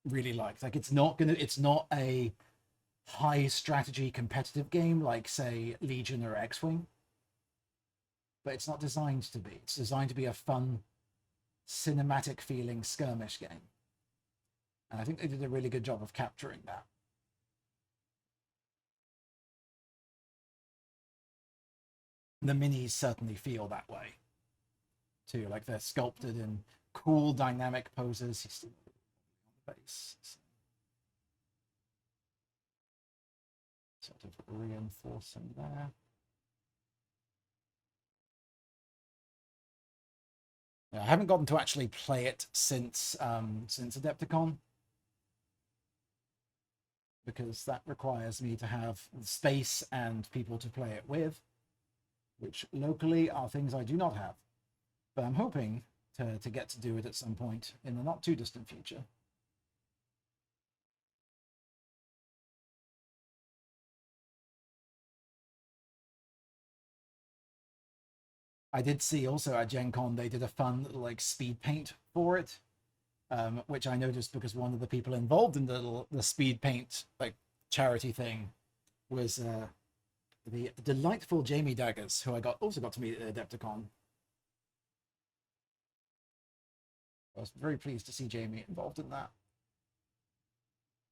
really liked. Like, it's not a high strategy competitive game like, say, Legion or X-Wing, but it's not designed to be. It's designed to be a fun, cinematic feeling skirmish game, and I think they did a really good job of capturing that. The minis certainly feel that way too, like they're sculpted in cool dynamic poses. He's still on the base, sort of reinforcing there. I haven't gotten to actually play it since Adepticon, because that requires me to have space and people to play it with, which locally are things I do not have. But I'm hoping to get to do it at some point in the not too distant future. I did see also at Gen Con they did a fun little like speed paint for it, which I noticed because one of the people involved in the speed paint like charity thing was the delightful Jamie Daggers, who I also got to meet at Adepticon. I was very pleased to see Jamie involved in that.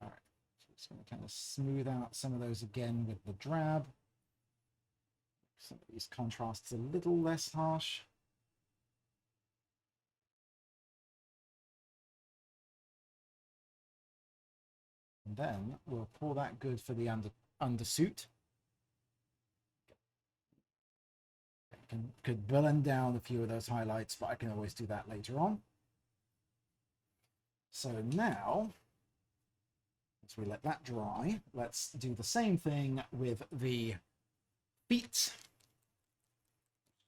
All right, so just going to kind of smooth out some of those again with the drab. Some of these contrasts a little less harsh. And then we'll pull that good for the undersuit. Could blend down a few of those highlights, but I can always do that later on. So now, as we let that dry, let's do the same thing with the feet.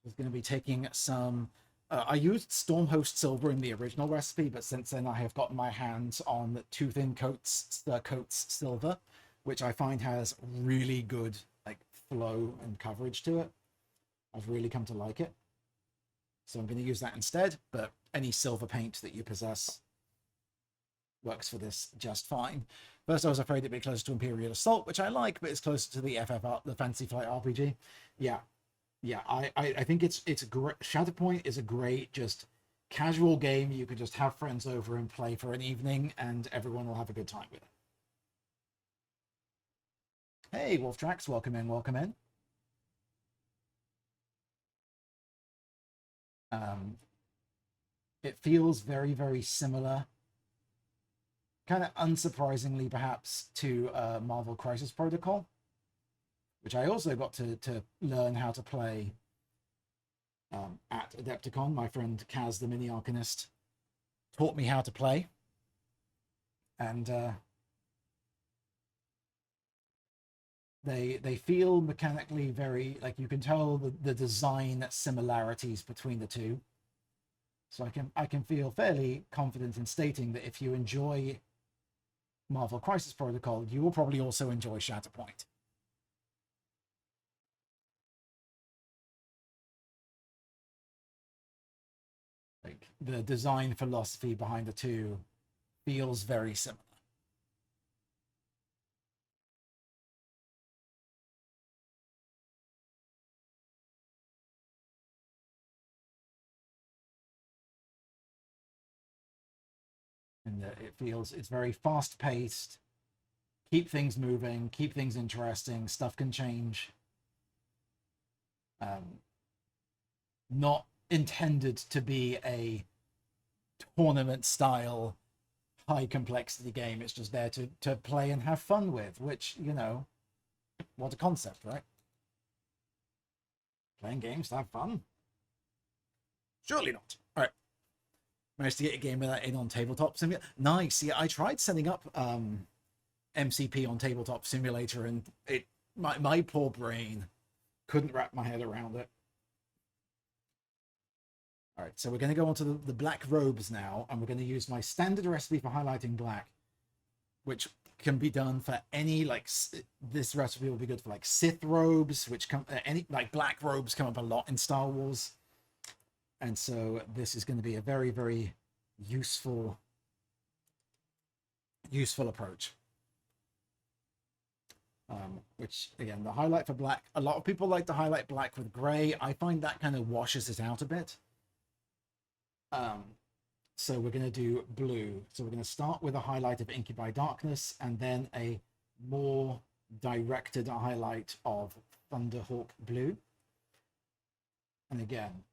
Is going to be taking some. I used Stormhost Silver in the original recipe, but since then I have gotten my hands on Two Thin Coats Silver, which I find has really good like flow and coverage to it. I've really come to like it, so I'm going to use that instead. But any silver paint that you possess works for this just fine. First, I was afraid it'd be closer to Imperial Assault, which I like, but it's closer to the FFR, the Fantasy Flight RPG. Yeah, I think it's great. Shatterpoint is a great just casual game you could just have friends over and play for an evening, and everyone will have a good time with it. Hey, Wolftrax, welcome in, welcome in. It feels very, very similar, kind of unsurprisingly perhaps, to Marvel Crisis Protocol, which I also got to learn how to play at Adepticon. My friend Kaz, the Mini Arcanist, taught me how to play, and they feel mechanically very, like, you can tell the design similarities between the two. So I can feel fairly confident in stating that if you enjoy Marvel Crisis Protocol, you will probably also enjoy Shatterpoint. the design philosophy behind the two feels very similar. And it feels it's very fast paced. Keep things moving, keep things interesting. Stuff can change. Not intended to be a tournament style high complexity game. It's just there to play and have fun with, which, you know, what a concept, right? Playing games to have fun? Surely not. All right. Managed to get a game of that in on Tabletop Simulator. Nice. Yeah, I tried setting up MCP on Tabletop Simulator, and my poor brain couldn't wrap my head around it. All right, so we're going to go on to the black robes now, and we're going to use my standard recipe for highlighting black, which can be done for any, like, this recipe will be good for like Sith robes, which come any like black robes come up a lot in Star Wars, and so this is going to be a very, very useful approach. Which again, the highlight for black, a lot of people like to highlight black with gray. I find that kind of washes it out a bit. So we're going to do blue. So we're going to start with a highlight of Incubi Darkness, and then a more directed highlight of Thunderhawk Blue. And again,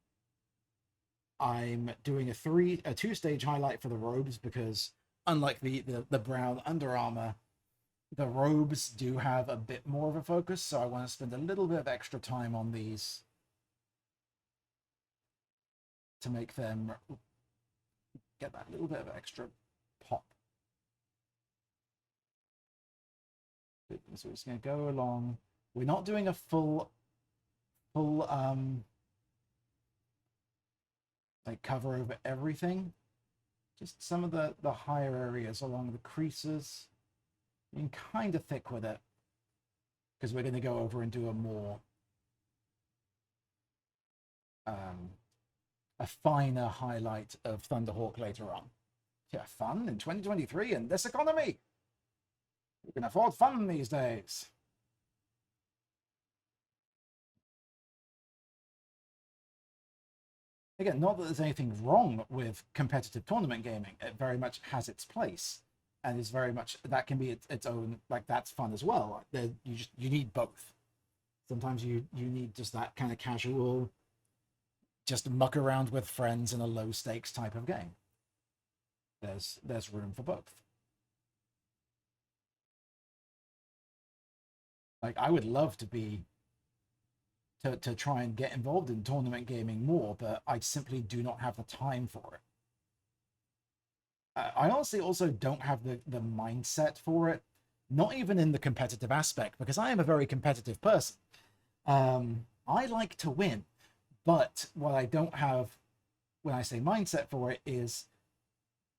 I'm doing a two-stage highlight for the robes, because unlike the brown Under Armour, the robes do have a bit more of a focus, so I want to spend a little bit of extra time on these to make them get that little bit of extra pop. So we're just going to go along. We're not doing a full like cover over everything. Just some of the higher areas along the creases. Being kind of thick with it, because we're going to go over and do a more a finer highlight of Thunderhawk later on. Yeah, fun in 2023 in this economy. You can afford fun these days. Again, not that there's anything wrong with competitive tournament gaming. It very much has its place, and is very much, that can be its own, like, that's fun as well. You need both. Sometimes you need just that kind of casual, just muck around with friends in a low stakes type of game. There's room for both. Like, I would love to be to try and get involved in tournament gaming more, but I simply do not have the time for it. I honestly also don't have the mindset for it, not even in the competitive aspect, because I am a very competitive person. I like to win, but what I don't have when I say mindset for it is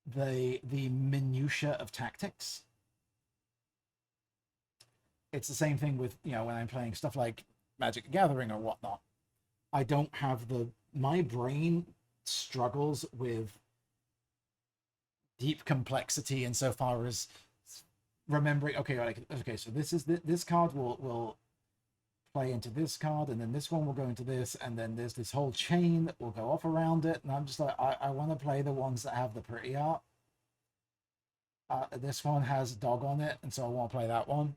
the minutia of tactics. It's the same thing with, you know, when I'm playing stuff like Magic the Gathering or whatnot. I don't have my brain struggles with deep complexity insofar as remembering, okay, so this card will play into this card, and then this one will go into this, and then there's this whole chain that will go off around it, and I'm just like, I want to play the ones that have the pretty art. This one has dog on it, and so I want to play that one.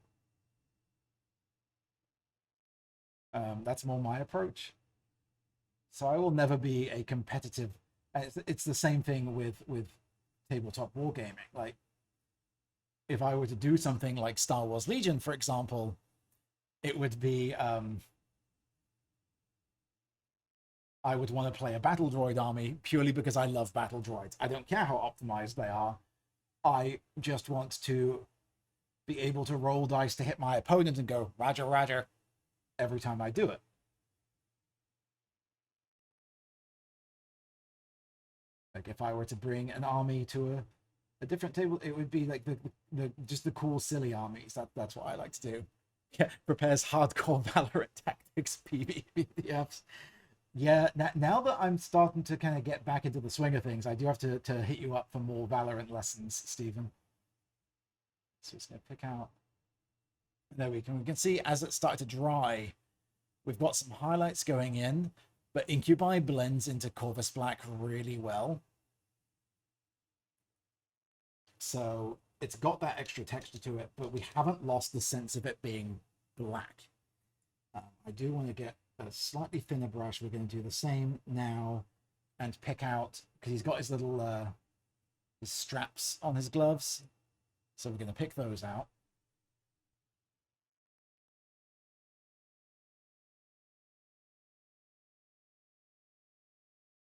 That's more my approach. So I will never be a competitive. It's the same thing with tabletop wargaming. Like, if I were to do something like Star Wars Legion, for example, it would be I would want to play a battle droid army purely because I love battle droids. I don't care how optimized they are. I just want to be able to roll dice to hit my opponent and go, Roger, Roger, every time I do it. Like, if I were to bring an army to a different table, it would be like just the cool, silly armies. That's what I like to do. Yeah, prepares hardcore Valorant tactics PvPs. Yeah, now that I'm starting to kind of get back into the swing of things, I do have to hit you up for more Valorant lessons, Stephen. So it's going to pick out. There we can. We can see as it started to dry, we've got some highlights going in, but Incubi blends into Corvus Black really well. So it's got that extra texture to it, but we haven't lost the sense of it being black. I do want to get a slightly thinner brush. We're going to do the same now and pick out, because he's got his little his straps on his gloves. So we're going to pick those out.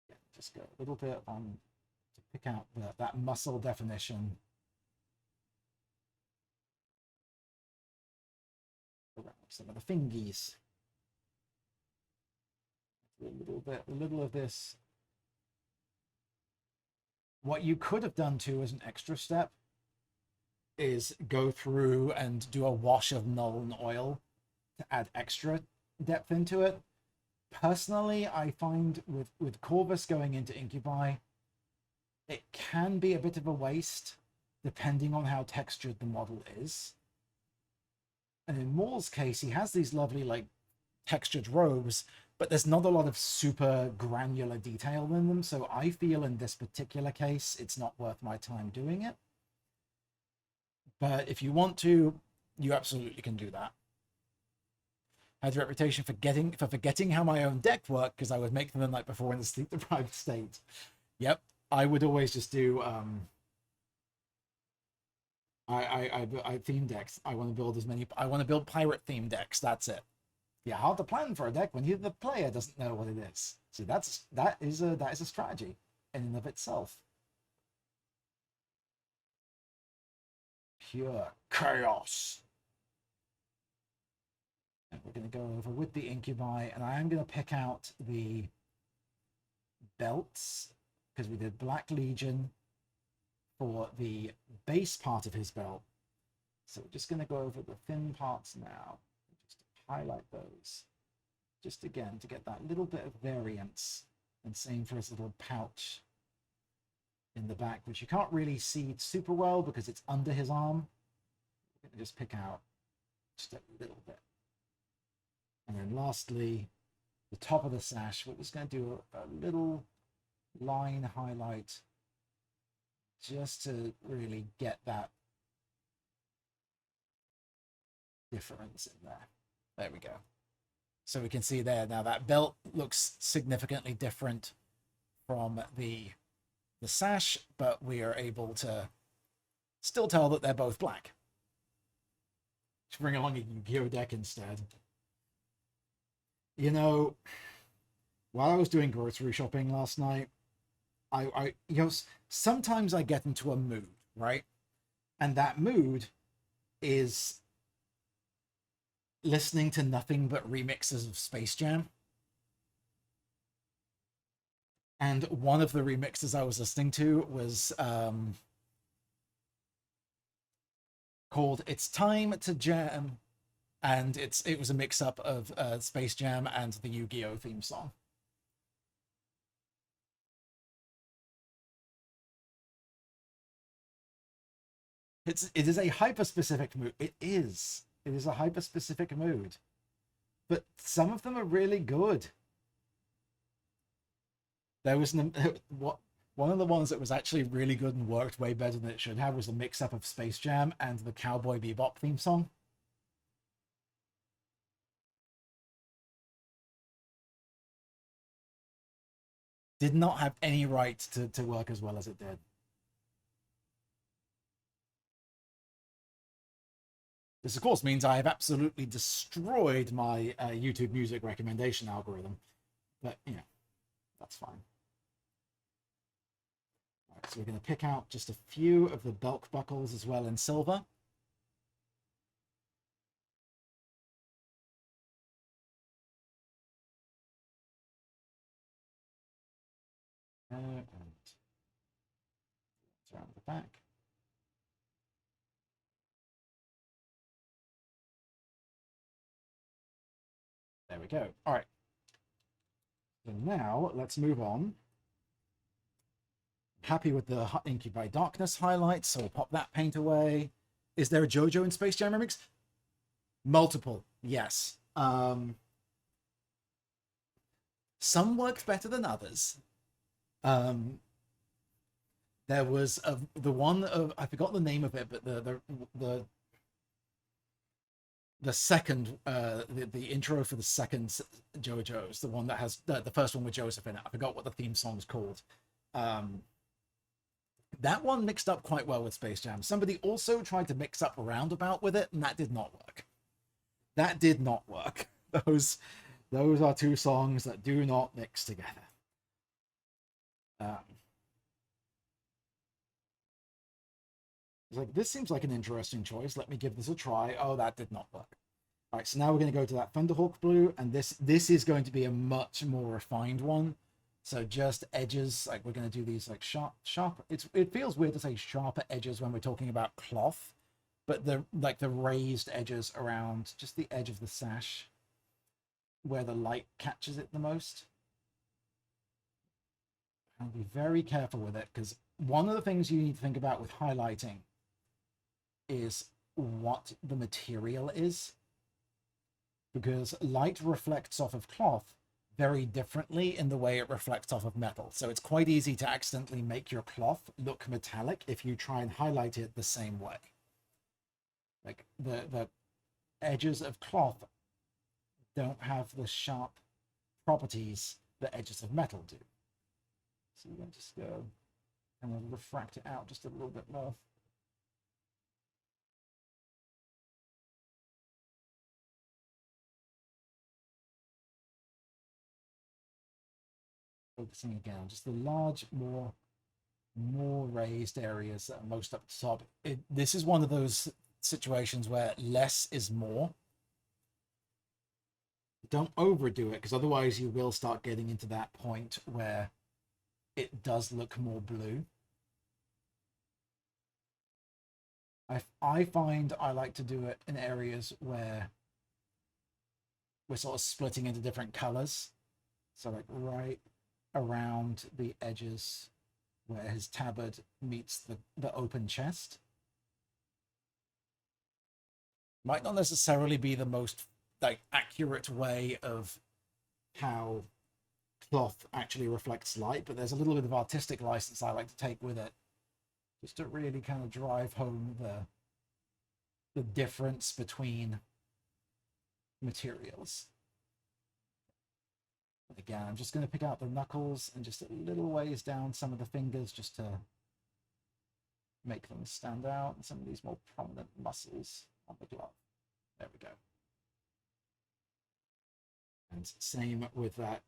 Yeah, just go a little bit on to pick out that muscle definition around some of the fingies. A little of this. What you could have done too as an extra step is go through and do a wash of Nuln oil to add extra depth into it. Personally, I find with Corvus going into Incubi, it can be a bit of a waste depending on how textured the model is. And in Maul's case, he has these lovely like textured robes, but there's not a lot of super granular detail in them. So I feel in this particular case, it's not worth my time doing it. But if you want to, you absolutely can do that. I had a reputation for forgetting how my own deck worked because I would make them the night before in a sleep-deprived state. Yep, I would always just do I theme decks. I want to build as many. I want to build pirate theme decks. That's it. Yeah, hard to plan for a deck when the player doesn't know what it is. See, that is a strategy in and of itself. Pure chaos. And we're going to go over with the Incubi, and I am going to pick out the belts because we did Black Legion for the base part of his belt. So we're just going to go over the thin parts now, just to highlight those. Just again to get that little bit of variance, and same for his little pouch in the back, which you can't really see super well because it's under his arm. We're going to just pick out just a little bit. And then lastly, the top of the sash, we're just going to do a little line highlight just to really get that difference in there. There we go. So we can see there now that belt looks significantly different from the sash, but we are able to still tell that they're both black. Just bring along a Yu-Gi-Oh deck instead. You know, while I was doing grocery shopping last night, I sometimes I get into a mood, right? And that mood is listening to nothing but remixes of Space Jam. And one of the remixes I was listening to was called "It's Time to Jam," and it was a mix-up of Space Jam and the Yu-Gi-Oh theme song. It is a hyper-specific mood. It is a hyper-specific mood, but some of them are really good. There was one of the ones that was actually really good and worked way better than it should have was the mix-up of Space Jam and the Cowboy Bebop theme song. Did not have any right to work as well as it did. This, of course, means I have absolutely destroyed my YouTube music recommendation algorithm. But, that's fine. All right, so we're going to pick out just a few of the belt buckles as well in silver. And around the back. There we go. All right. So now let's move on. Happy with the Inky by Darkness highlights, so we'll pop that paint away. Is there a JoJo in Space Jam Remix? Multiple, yes. Some worked better than others. There was the one of, I forgot the name of it, but the second the intro for the second JoJo's, the one that has the first one with Joseph in it. I forgot what the theme song's called. That one mixed up quite well with Space Jam. Somebody also tried to mix up Roundabout with it, and that did not work. That did not work. Those are two songs that do not mix together. It's like, this seems like an interesting choice. Let me give this a try. Oh, that did not work. All right, so now we're going to go to that Thunderhawk blue, and this is going to be a much more refined one. So just edges, like we're going to do these like sharp. It feels weird to say sharper edges when we're talking about cloth, but the raised edges around just the edge of the sash, where the light catches it the most. And be very careful with it, because one of the things you need to think about with highlighting is what the material is, because light reflects off of cloth very differently in the way it reflects off of metal. So it's quite easy to accidentally make your cloth look metallic if you try and highlight it the same way. Like the edges of cloth don't have the sharp properties that edges of metal do. So we're going to just go and we'll refract it out just a little bit more. Focusing again on just the large, more raised areas that are most up the top. This is one of those situations where less is more. Don't overdo it, because otherwise you will start getting into that point where it does look more blue. I find I like to do it in areas where we're sort of splitting into different colors. So like right around the edges where his tabard meets the open chest. Might not necessarily be the most like accurate way of how cloth actually reflects light, but there's a little bit of artistic license I like to take with it, just to really kind of drive home the difference between materials. Again, I'm just going to pick out the knuckles and just a little ways down some of the fingers just to make them stand out, and some of these more prominent muscles on the glove. There we go. And same with that.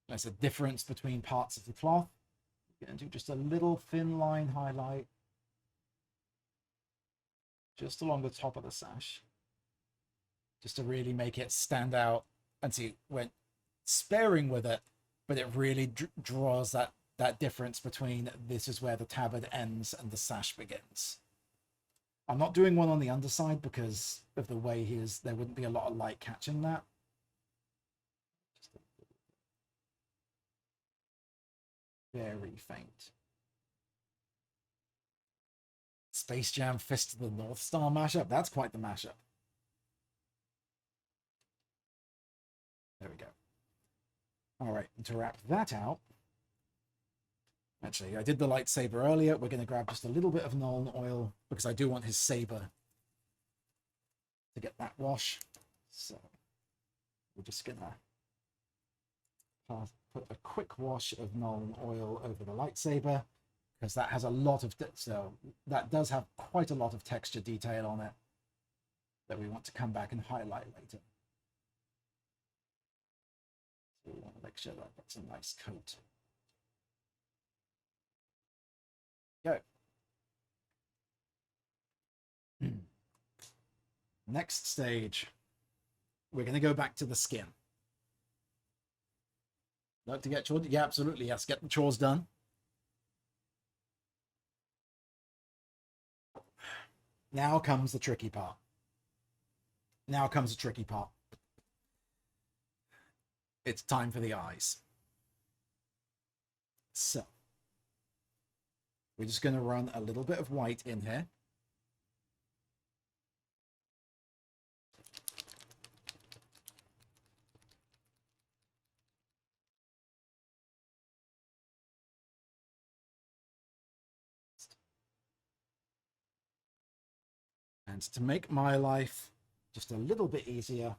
There's a difference between parts of the cloth. We're going to do just a little thin line highlight just along the top of the sash, just to really make it stand out. And see, when sparing with it, but it really draws that difference between this is where the tabard ends and the sash begins. I'm not doing one on the underside because of the way he is. There wouldn't be a lot of light catching that. Very faint. Space Jam Fist of the North Star mashup. That's quite the mashup. There we go. All right, and to wrap that out, actually, I did the lightsaber earlier. We're going to grab just a little bit of Nuln oil because I do want his saber to get that wash. So we're just going to put a quick wash of Nuln oil over the lightsaber, because that has a lot of, so that does have quite a lot of texture detail on it that we want to come back and highlight later. So we want to make sure that that's a nice coat. Go. Next stage, we're going to go back to the skin. Like to get chores? Yeah, absolutely. Yes, get the chores done. Now comes the tricky part. Now comes the tricky part. it's time for the eyes. So we're just going to run a little bit of white in here. And to make my life just a little bit easier,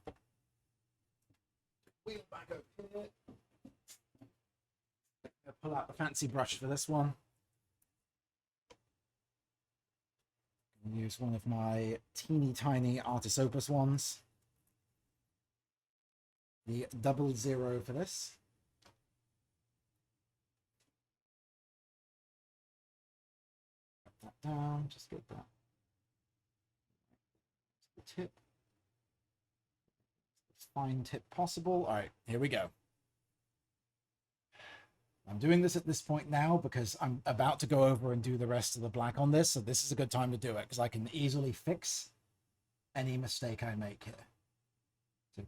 wheel back over here. I'll pull out the fancy brush for this one. Use one of my teeny tiny Artis Opus ones. The 00 for this. Put that down, just get that. The tip. As fine tip possible. All right, here we go. I'm doing this at this point now because I'm about to go over and do the rest of the black on this, so this is a good time to do it because I can easily fix any mistake I make here. So,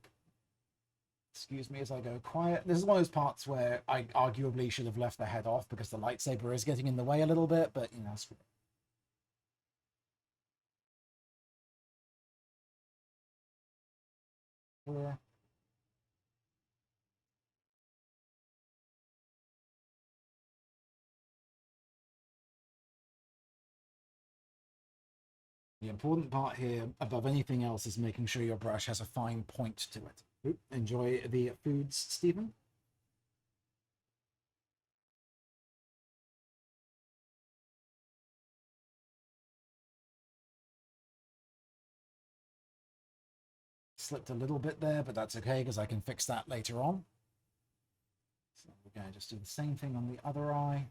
excuse me as I go quiet. This is one of those parts where I arguably should have left the head off because the lightsaber is getting in the way a little bit, but you know, screw it. Here. The important part here, above anything else, is making sure your brush has a fine point to it. Ooh, enjoy the foods, Stephen. Slipped a little bit there, but that's okay because I can fix that later on. So we're going to just do the same thing on the other eye.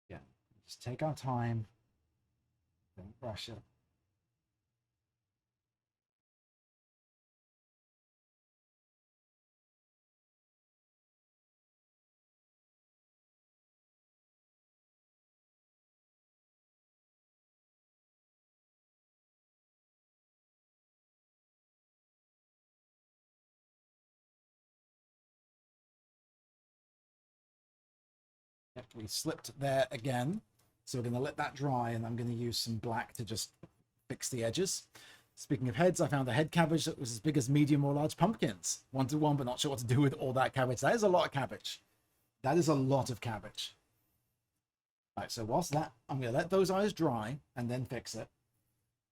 Yeah, just take our time, don't rush it. Yep, we slipped there again. So we're going to let that dry, and I'm going to use some black to just fix the edges. Speaking of heads, I found a head cabbage that was as big as medium or large pumpkins. 1-to-1, but not sure what to do with all that cabbage. That is a lot of cabbage. That is a lot of cabbage. All right, so whilst that, I'm going to let those eyes dry and then fix it.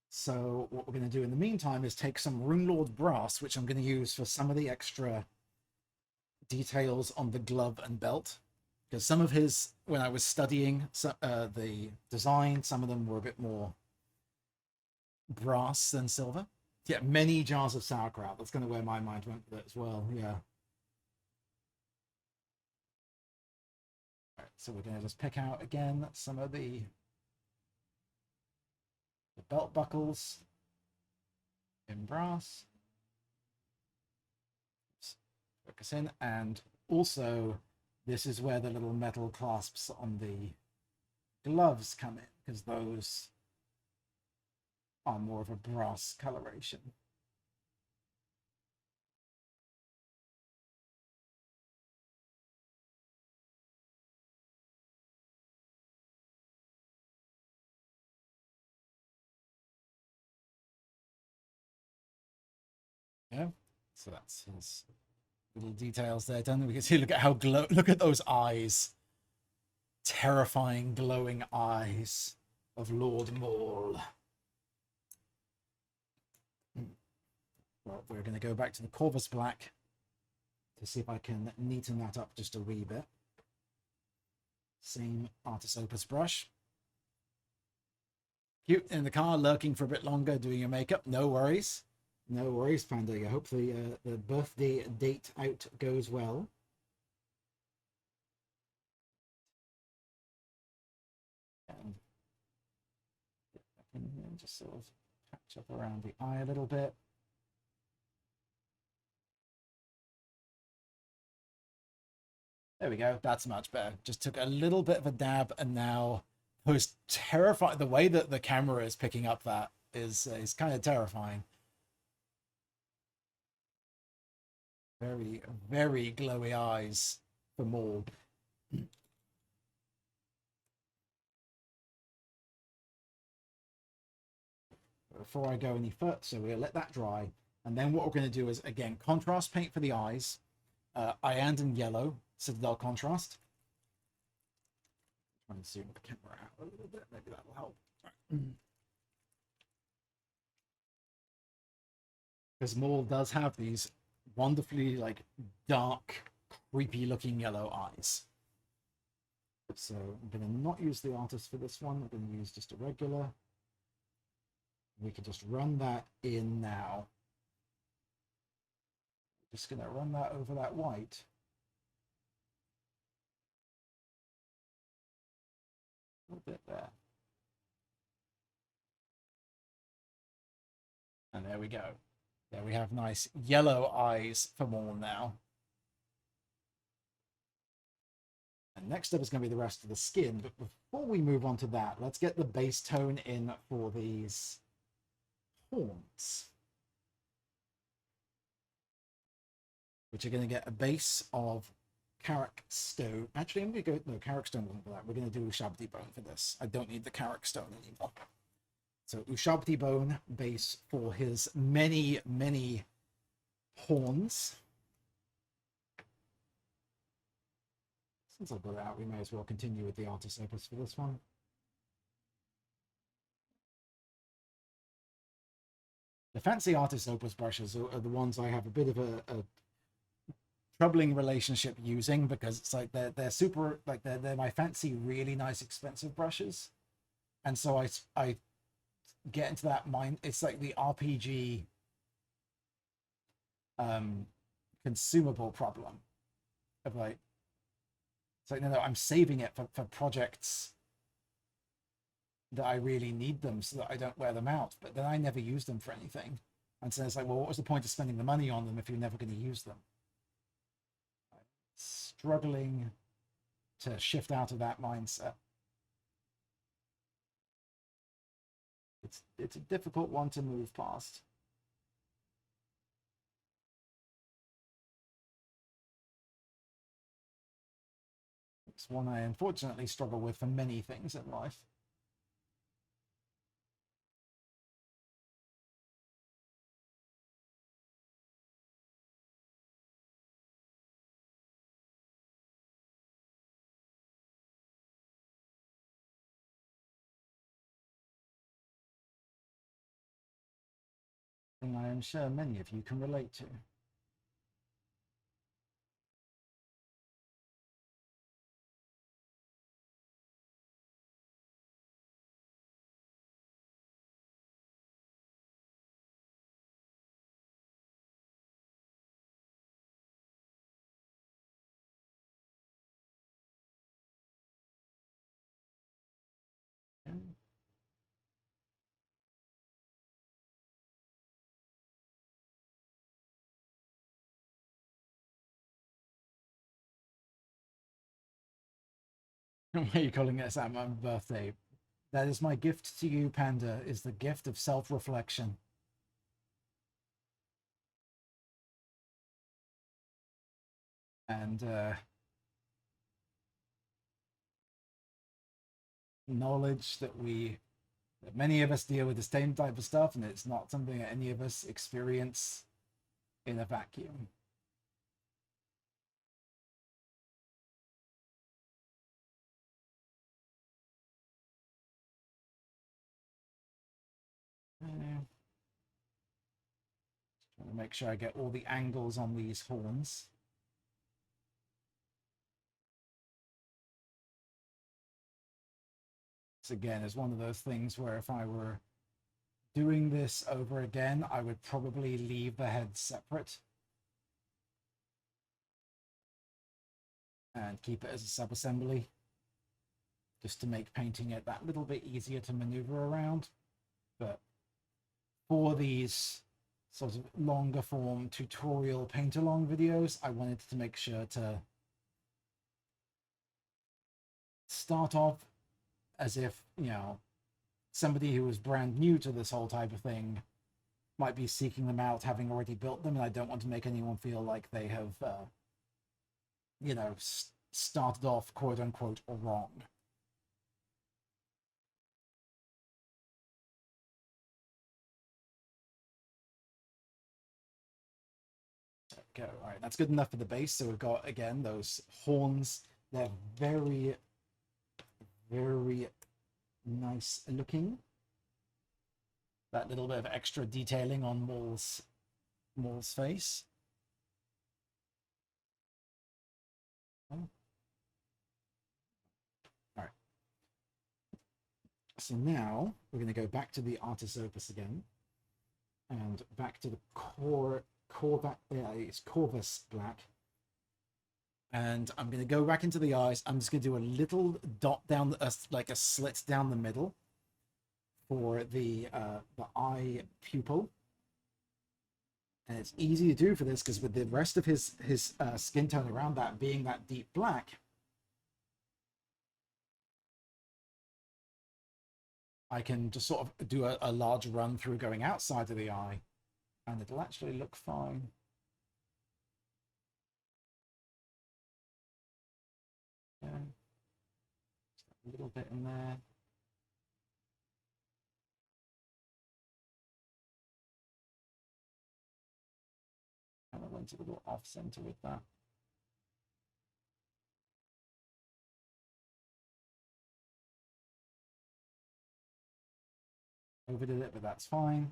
So what we're going to do in the meantime is take some Rune Lord brass, which I'm going to use for some of the extra details on the glove and belt. Because some of his, when I was studying the design, some of them were a bit more brass than silver. Yeah, many jars of sauerkraut. That's kind of where my mind went with it as well. Yeah. All right, so we're going to just pick out again some of the belt buckles in brass. Focus in, and also this is where the little metal clasps on the gloves come in, because those are more of a brass coloration. Yeah, so that's his little details there done. We can see, look at how look at those eyes. Terrifying glowing eyes of Lord Maul. Well, we're going to go back to the Corvus Black to see if I can neaten that up just a wee bit. Same Artis Opus brush. Cute in the car, lurking for a bit longer, doing your makeup. No worries. No worries, Panda. Hopefully the birthday date out goes well. And just sort of patch up around the eye a little bit. There we go. That's much better. Just took a little bit of a dab, and now was terrifying. The way that the camera is picking up that is kind of terrifying. Very, very glowy eyes for Maul. Before I go any further, so we're gonna let that dry, and then what we're going to do is again contrast paint for the eyes, Iandan yellow, Citadel contrast. Trying to zoom the camera out a little bit, maybe that will help. Because Maul does have these wonderfully like dark, creepy looking yellow eyes. So I'm going to not use the artist for this one. I'm going to use just a regular. We can just run that in now. Just going to run that over that white. A little bit there. And there we go. There we have nice yellow eyes for Maul now. And next up is going to be the rest of the skin. But before we move on to that, let's get the base tone in for these horns, which are going to get a base of Carrick Stone. Actually, I'm going to go, no, Carrick Stone wasn't for that. We're going to do Ushabti Bone for this. I don't need the Carrick Stone anymore. So Ushabti Bone base for his many, many horns. Since I've got it out, we may as well continue with the artist opus for this one. The fancy artist opus brushes are the ones I have a bit of a troubling relationship using, because it's like they're super, like they're my fancy, really nice, expensive brushes, and so I get into that mind. It's like the RPG consumable problem of like, it's like no, I'm saving it for projects that I really need them so that I don't wear them out, but then I never use them for anything. And so it's like, well, what was the point of spending the money on them if you're never going to use them? I'm struggling to shift out of that mindset. It's a difficult one to move past. It's one I unfortunately struggle with for many things in life. And I am sure many of you can relate to. Why are you calling it at my birthday? That is my gift to you, Panda, is the gift of self-reflection. And knowledge that many of us deal with the same type of stuff, and it's not something that any of us experience in a vacuum. Trying to make sure I get all the angles on these horns. This again is one of those things where if I were doing this over again, I would probably leave the head separate and keep it as a sub-assembly, just to make painting it that little bit easier to maneuver around. But for these sort of longer form tutorial paint along videos, I wanted to make sure to start off as if, you know, somebody who was brand new to this whole type of thing might be seeking them out, having already built them, and I don't want to make anyone feel like they have, you know, started off quote unquote wrong. Go. All right, that's good enough for the base. So we've got, again, those horns. They're very, very nice looking. That little bit of extra detailing on Maul's face. Oh. All right. So now we're going to go back to the artist's opus again, and back to the it's Corvus Black. And I'm going to go back into the eyes. I'm just going to do a little dot down, like a slit down the middle for the eye pupil. And it's easy to do for this because with the rest of his skin tone around that being that deep black, I can just sort of do a large run through going outside of the eye, and it'll actually look fine. Yeah. Just a little bit in there. And I went a little off center with that. Overdid it, but that's fine.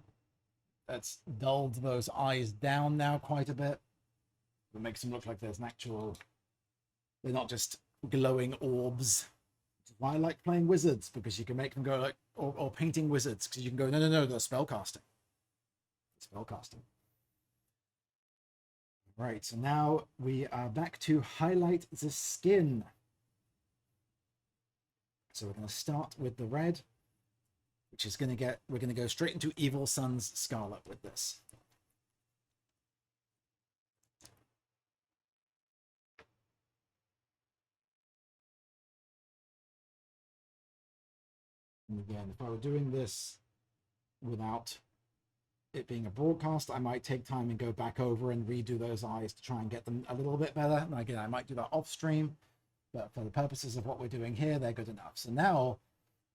That's dulled those eyes down now quite a bit. It makes them look like there's an actual... They're not just glowing orbs. Which is why I like playing wizards, because you can make them go like... Or painting wizards, because you can go, no, they're spellcasting. Spellcasting. Right, so now we are back to highlight the skin. So we're going to start with the red, which is going to get... We're going to go straight into Evil Sun's Scarlet with this. And again, if I were doing this without it being a broadcast, I might take time and go back over and redo those eyes to try and get them a little bit better. And again, I might do that off stream, but for the purposes of what we're doing here, they're good enough. So now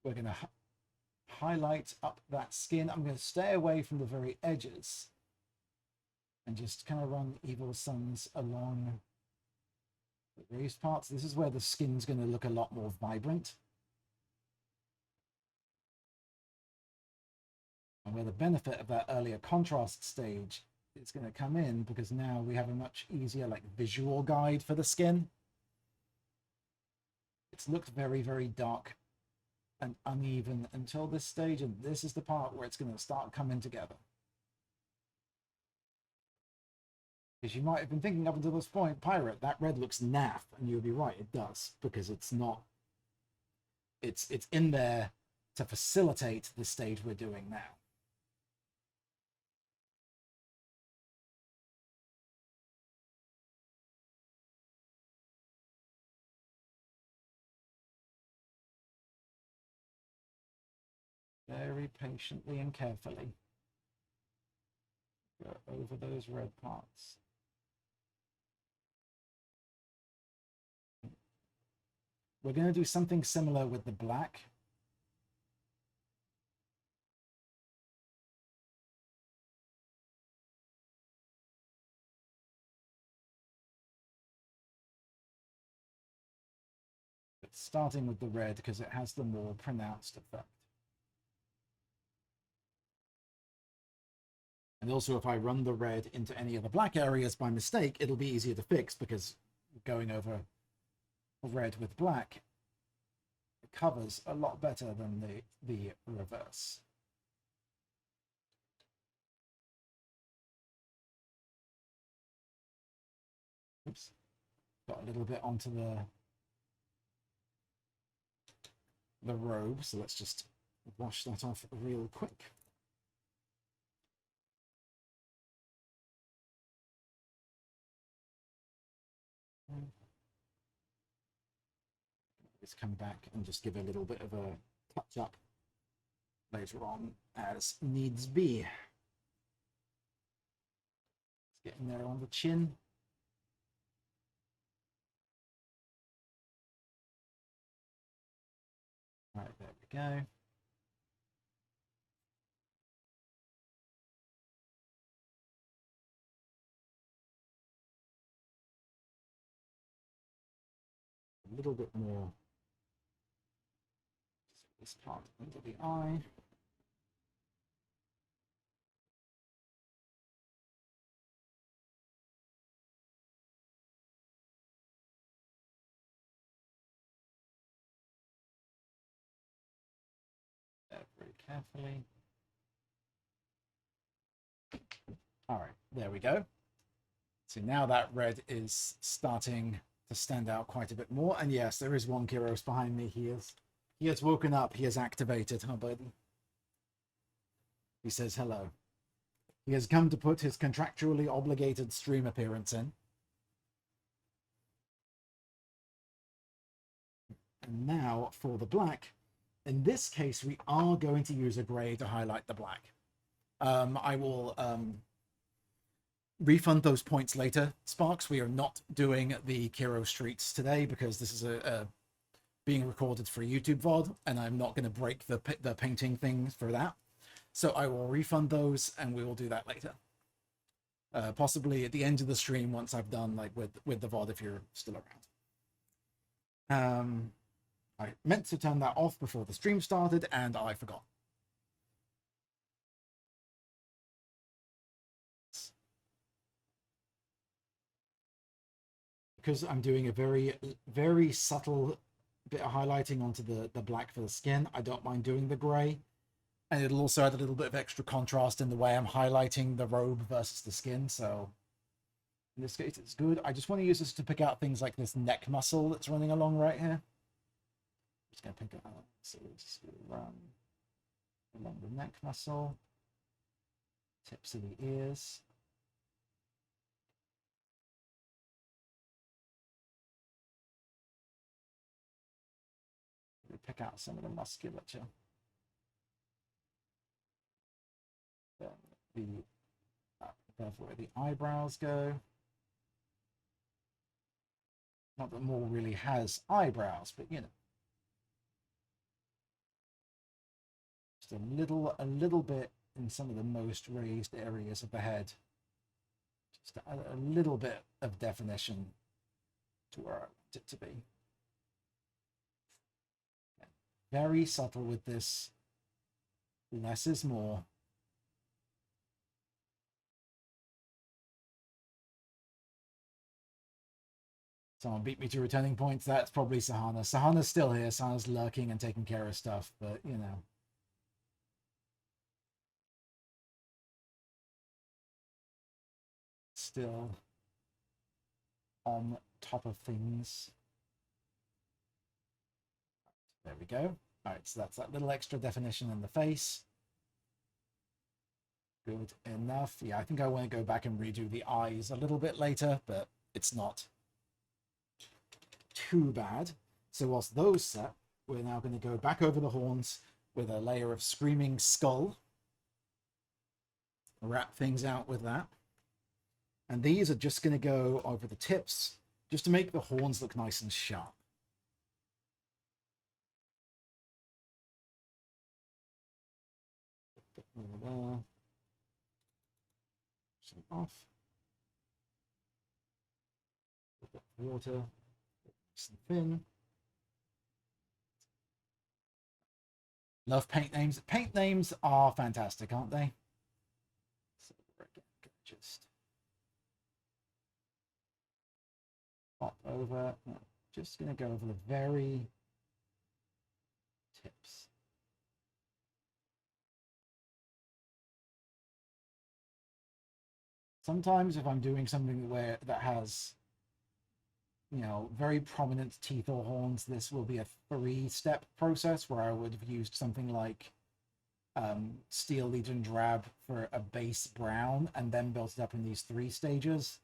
we're going to highlight up that skin. I'm going to stay away from the very edges and just kind of run Evil Suns along the raised parts. This is where the skin's going to look a lot more vibrant. And where the benefit of that earlier contrast stage is going to come in, because now we have a much easier like visual guide for the skin. It's looked very, very dark and uneven until this stage, and this is the part where it's going to start coming together. Because you might have been thinking up until this point, Pirate, that red looks naff, and you'll be right, it does, because it's not... It's in there to facilitate the stage we're doing now. Very patiently and carefully go over those red parts. We're going to do something similar with the black. But starting with the red because it has the more pronounced effect. And also, if I run the red into any of the black areas by mistake, it'll be easier to fix, because going over red with black, it covers a lot better than the reverse. Got a little bit onto the robe, so let's just wash that off real quick. Let's come back and just give a little bit of a touch up later on as needs be. Let's get in there on the chin. All right, there we go. A little bit more this part under the eye. There, very carefully. All right, there we go. So now that red is starting to stand out quite a bit more. And yes, there is one Kyros behind me. He has woken up. He has activated. Huh, buddy? He says hello. He has come to put his contractually obligated stream appearance in. And now for the black. In this case, we are going to use a gray to highlight the black. I will refund those points later, Sparks. We are not doing the Kiro Streets today because this is being recorded for a YouTube VOD, and I'm not going to break the painting thing for that. So I will refund those, and we will do that later. Possibly at the end of the stream once I've done like with the VOD if you're still around. I meant to turn that off before the stream started, and I forgot. Because I'm doing a very, very subtle bit of highlighting onto the black for the skin, I don't mind doing the gray. And it'll also add a little bit of extra contrast in the way I'm highlighting the robe versus the skin, so in this case it's good. I just want to use this to pick out things like this neck muscle that's running along right here. I'm just going to pick it out. So we'll just run along the neck muscle, tips of the ears. Pick out some of the musculature. Then above where the eyebrows go. Not that Maul really has eyebrows, but you know, just a little bit in some of the most raised areas of the head. Just a little bit of definition to where I want it to be. Very subtle with this. Less is more. Someone beat me to returning points. That's probably Sahana. Sahana's still here. Sahana's lurking and taking care of stuff, but you know. Still on top of things. There we go. All right, so that's that little extra definition in the face. Good enough. Yeah, I think I want to go back and redo the eyes a little bit later, but it's not too bad. So whilst those set, we're now going to go back over the horns with a layer of Screaming Skull. Wrap things out with that. And these are just going to go over the tips, just to make the horns look nice and sharp. There. Some off. A bit of water. Some thin. Love paint names. Paint names are fantastic, aren't they? So we're again just pop over. No, just going to go over the very tips. Sometimes if I'm doing something where that has you know, very prominent teeth or horns, this will be a 3-step process where I would have used something like Steel Legion Drab for a base brown and then built it up in these 3 stages.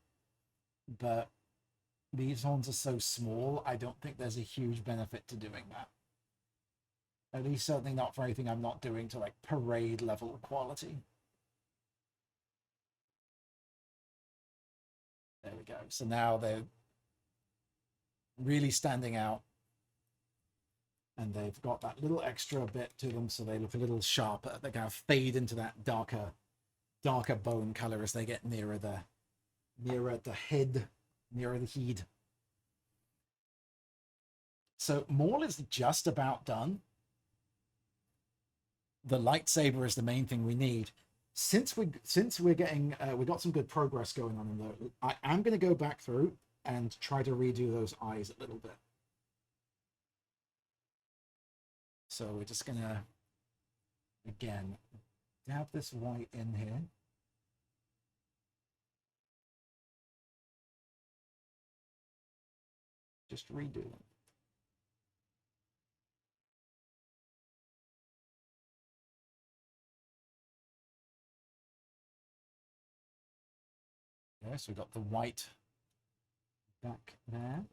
But these horns are so small, I don't think there's a huge benefit to doing that. At least certainly not for anything I'm not doing to like parade level quality. There we go. So now they're really standing out. And they've got that little extra bit to them, so they look a little sharper. They kind of fade into that darker bone color as they get nearer the head, nearer the head. So Maul is just about done. The lightsaber is the main thing we need. Since we're getting we got some good progress going on in there, I am going to go back through and try to redo those eyes a little bit. So we're just going to, again, dab this white in here. Just redo them. Yes, we've got the white back there.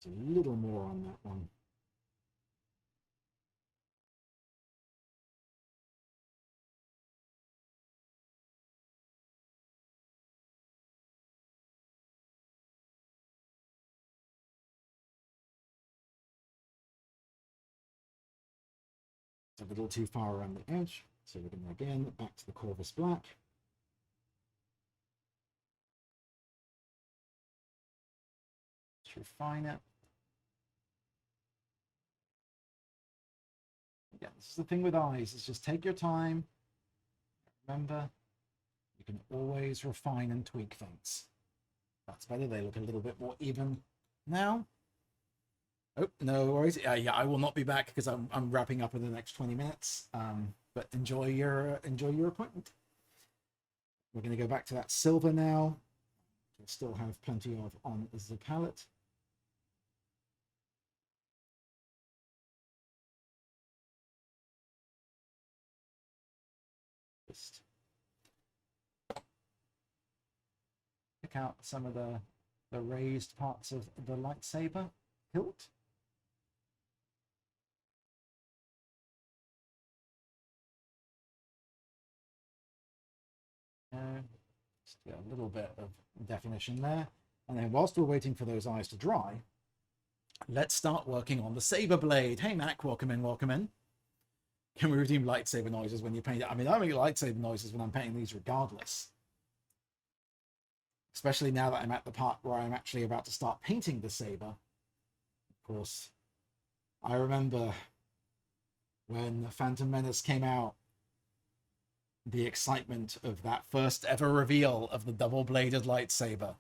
A little more on that one. It's a little too far around the edge, so we're going to again back to the Corvus Black. Let's refine it. Again, this is the thing with eyes, is just take your time. Remember, you can always refine and tweak things. That's better. They look a little bit more even now. Oh, no worries. Yeah, I will not be back because I'm wrapping up in the next 20 minutes. But enjoy your appointment. We're going to go back to that silver now. We'll still have plenty of on the palette. Just pick out some of the raised parts of the lightsaber hilt. Just get a little bit of definition there. And then whilst we're waiting for those eyes to dry, let's start working on the saber blade. Hey, Mac, welcome in, welcome in. Can we redeem lightsaber noises when you paint it? I mean, I make lightsaber noises when I'm painting these regardless. Especially now that I'm at the part where I'm actually about to start painting the saber. Of course, I remember when Phantom Menace came out, the excitement of that first ever reveal of the double-bladed lightsaber.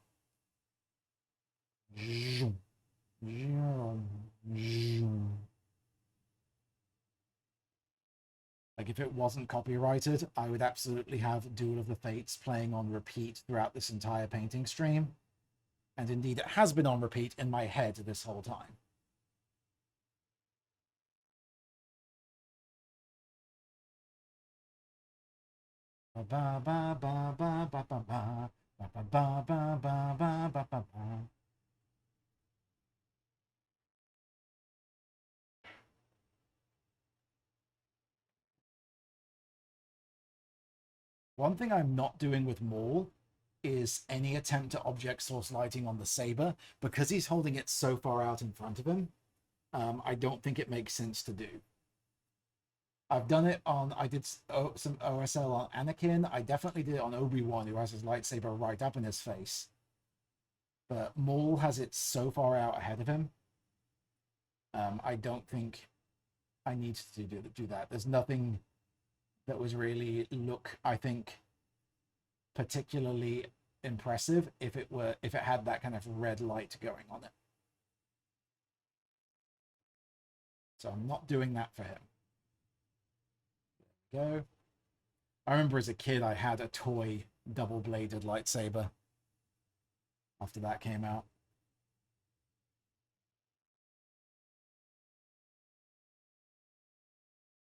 Like, if it wasn't copyrighted, I would absolutely have Duel of the Fates playing on repeat throughout this entire painting stream. And indeed, it has been on repeat in my head this whole time. Ba ba ba ba ba ba ba ba ba ba ba ba ba ba ba ba. One thing I'm not doing with Maul is any attempt at object source lighting on the saber, because he's holding it so far out in front of him. I don't think it makes sense to do. I've done it on, I did some OSL on Anakin. I definitely did it on Obi-Wan, who has his lightsaber right up in his face. But Maul has it so far out ahead of him. I don't think I need to do that. There's nothing that was really I think, particularly impressive if it had that kind of red light going on it. So I'm not doing that for him. There we go. I remember as a kid I had a toy double-bladed lightsaber after that came out.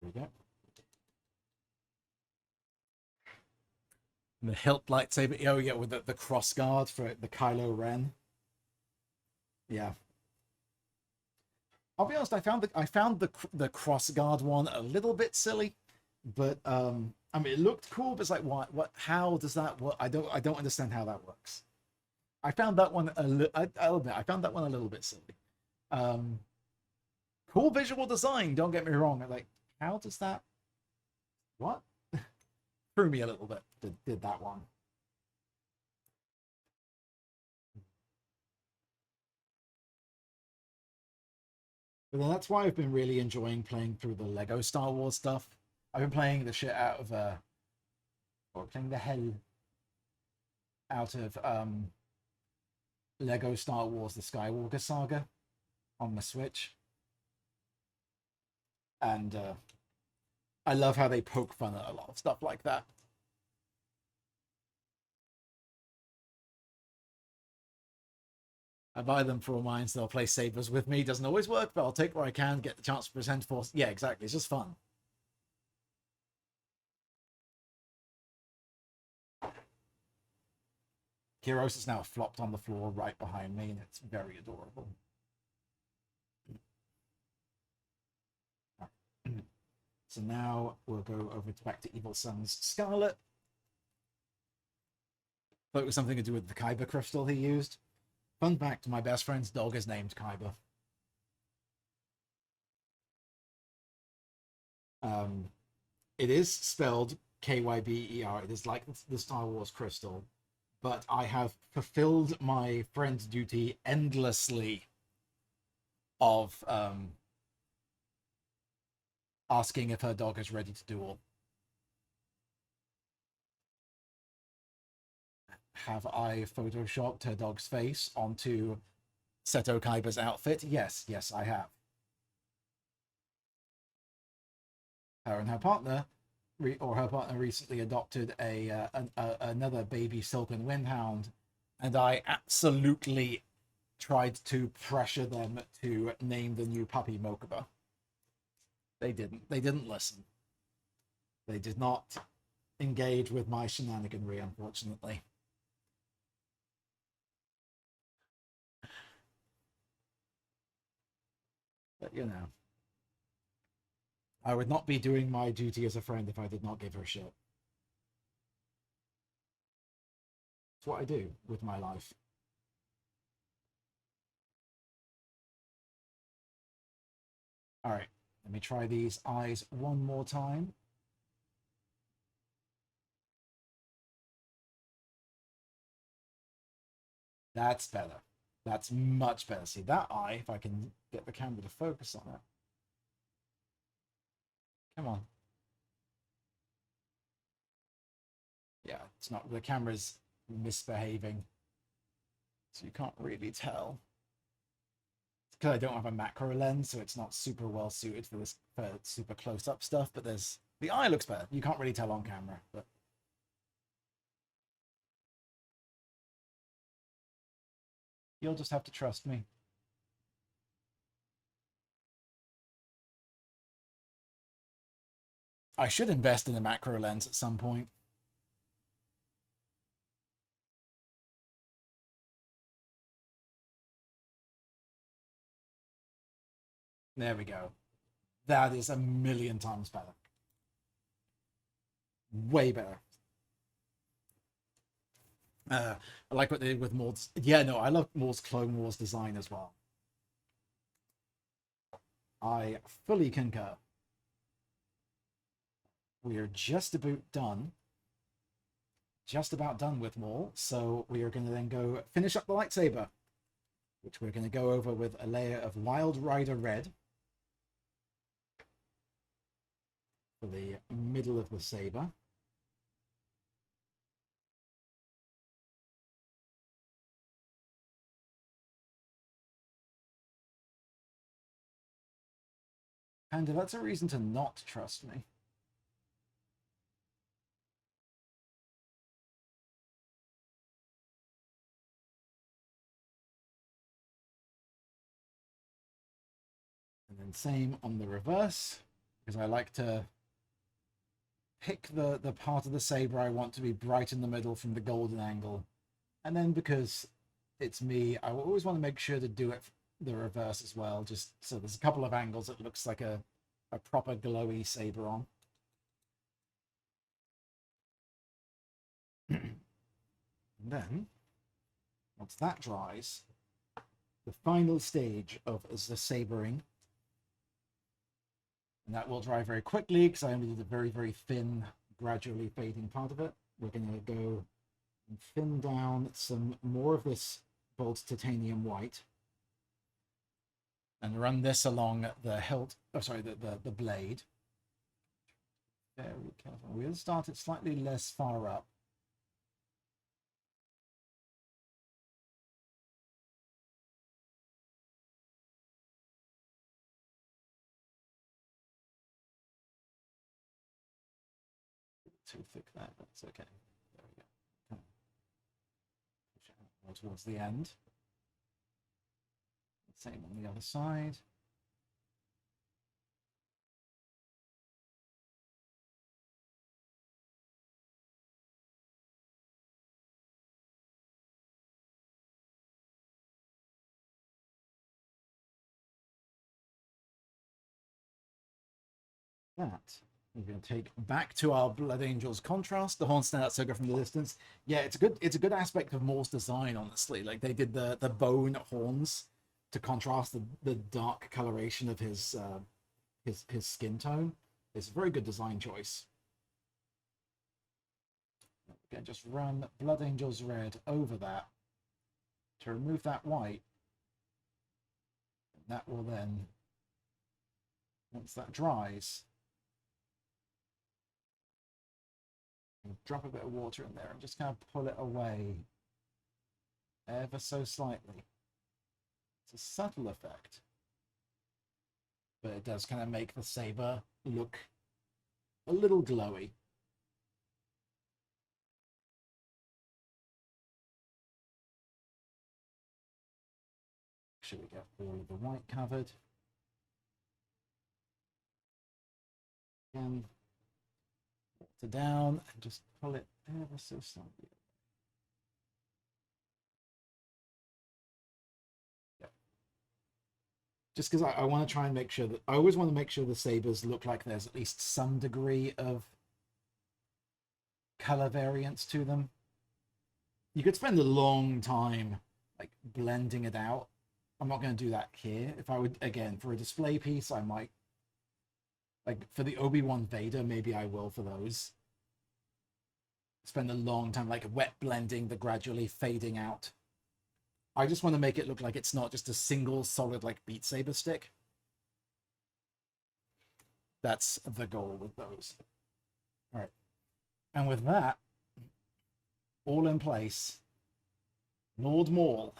There we go. And the hilt lightsaber. Oh, yeah, with the cross guard for the Kylo Ren. Yeah. I'll be honest, I found the cross guard one a little bit silly, but I mean it looked cool, but it's like what how does that work? I don't understand how that works. I found that one I'll admit I found that one a little bit silly. Cool visual design, don't get me wrong. Like, how does that what? Threw me a little bit, did that one. But then that's why I've been really enjoying playing through the Lego Star Wars stuff. I've been playing the shit out of or playing the hell out of Lego Star Wars the Skywalker Saga on the Switch. And I love how they poke fun at a lot of stuff like that. I buy them for all mine, so they'll play Sabers with me. Doesn't always work, but I'll take where I can, get the chance to present Force. Yeah, exactly. It's just fun. Kiros is now flopped on the floor right behind me, and it's very adorable. So now we'll go over back to Evil Sun's Scarlet. Thought it was something to do with the Kyber crystal he used. Fun fact, my best friend's dog is named Kyber. It is spelled Kyber. It is like the Star Wars crystal, but I have fulfilled my friend's duty endlessly of asking if her dog is ready to duel. Have I photoshopped her dog's face onto Seto Kaiba's outfit? Yes, I have. Her and her partner, her partner recently adopted another baby Silken Windhound, and I absolutely tried to pressure them to name the new puppy Mokuba. They didn't. They didn't listen. They did not engage with my shenaniganry, unfortunately. But you know, I would not be doing my duty as a friend if I did not give her shit. It's what I do with my life. All right, let me try these eyes one more time. That's better. That's much better. See, that eye, if I can get the camera to focus on it. Come on. Yeah, it's not, the camera's misbehaving. So you can't really tell. It's because I don't have a macro lens, so it's not super well suited for this for super close up stuff, but there's, the eye looks better. You can't really tell on camera, but you'll just have to trust me. I should invest in a macro lens at some point. There we go. That is a million times better. Way better. I like what they did with Maul's. Yeah, no, I love Maul's Clone Wars design as well. I fully concur. We are just about done. Just about done with Maul. So we are going to then go finish up the lightsaber, which we're going to go over with a layer of Wild Rider Red for the middle of the saber. Panda, that's a reason to not trust me. And then same on the reverse, because I like to pick the part of the saber I want to be bright in the middle from the golden angle. And then because it's me, I always want to make sure to do it the reverse as well, just so there's a couple of angles that looks like a proper glowy saber on. And then, once that dries, the final stage of the sabering, and that will dry very quickly because I only did a very, very thin, gradually fading part of it. We're going to go and thin down some more of this bold titanium white and run this along the hilt, oh sorry, the blade. Very careful. We'll start it slightly less far up. Too thick there, but it's okay. There we go. Push it out more towards the end. Same on the other side. That we're going to take back to our Blood Angels contrast. The horns stand out so good from the distance. Yeah, it's a good aspect of Maul's design, honestly. Like they did the bone horns to contrast the dark coloration of his skin tone. It's a very good design choice. We're going to just run Blood Angels red over that to remove that white. And that will then, once that dries, drop a bit of water in there and just kind of pull it away ever so slightly. It's a subtle effect, but it does kind of make the saber look a little glowy. Make sure we get all of the white covered. Again, water down and just pull it ever so slightly. Yep. Just because I want to try and make sure that I always want to make sure the sabers look like there's at least some degree of color variance to them. You could spend a long time like blending it out. I'm not going to do that here. If I would, again, for a display piece, I might, like for the Obi-Wan Vader, maybe I will for those. Spend a long time like wet blending the gradually fading out. I just want to make it look like it's not just a single solid like Beat Saber stick. That's the goal with those. All right. And with that all in place, Lord Maul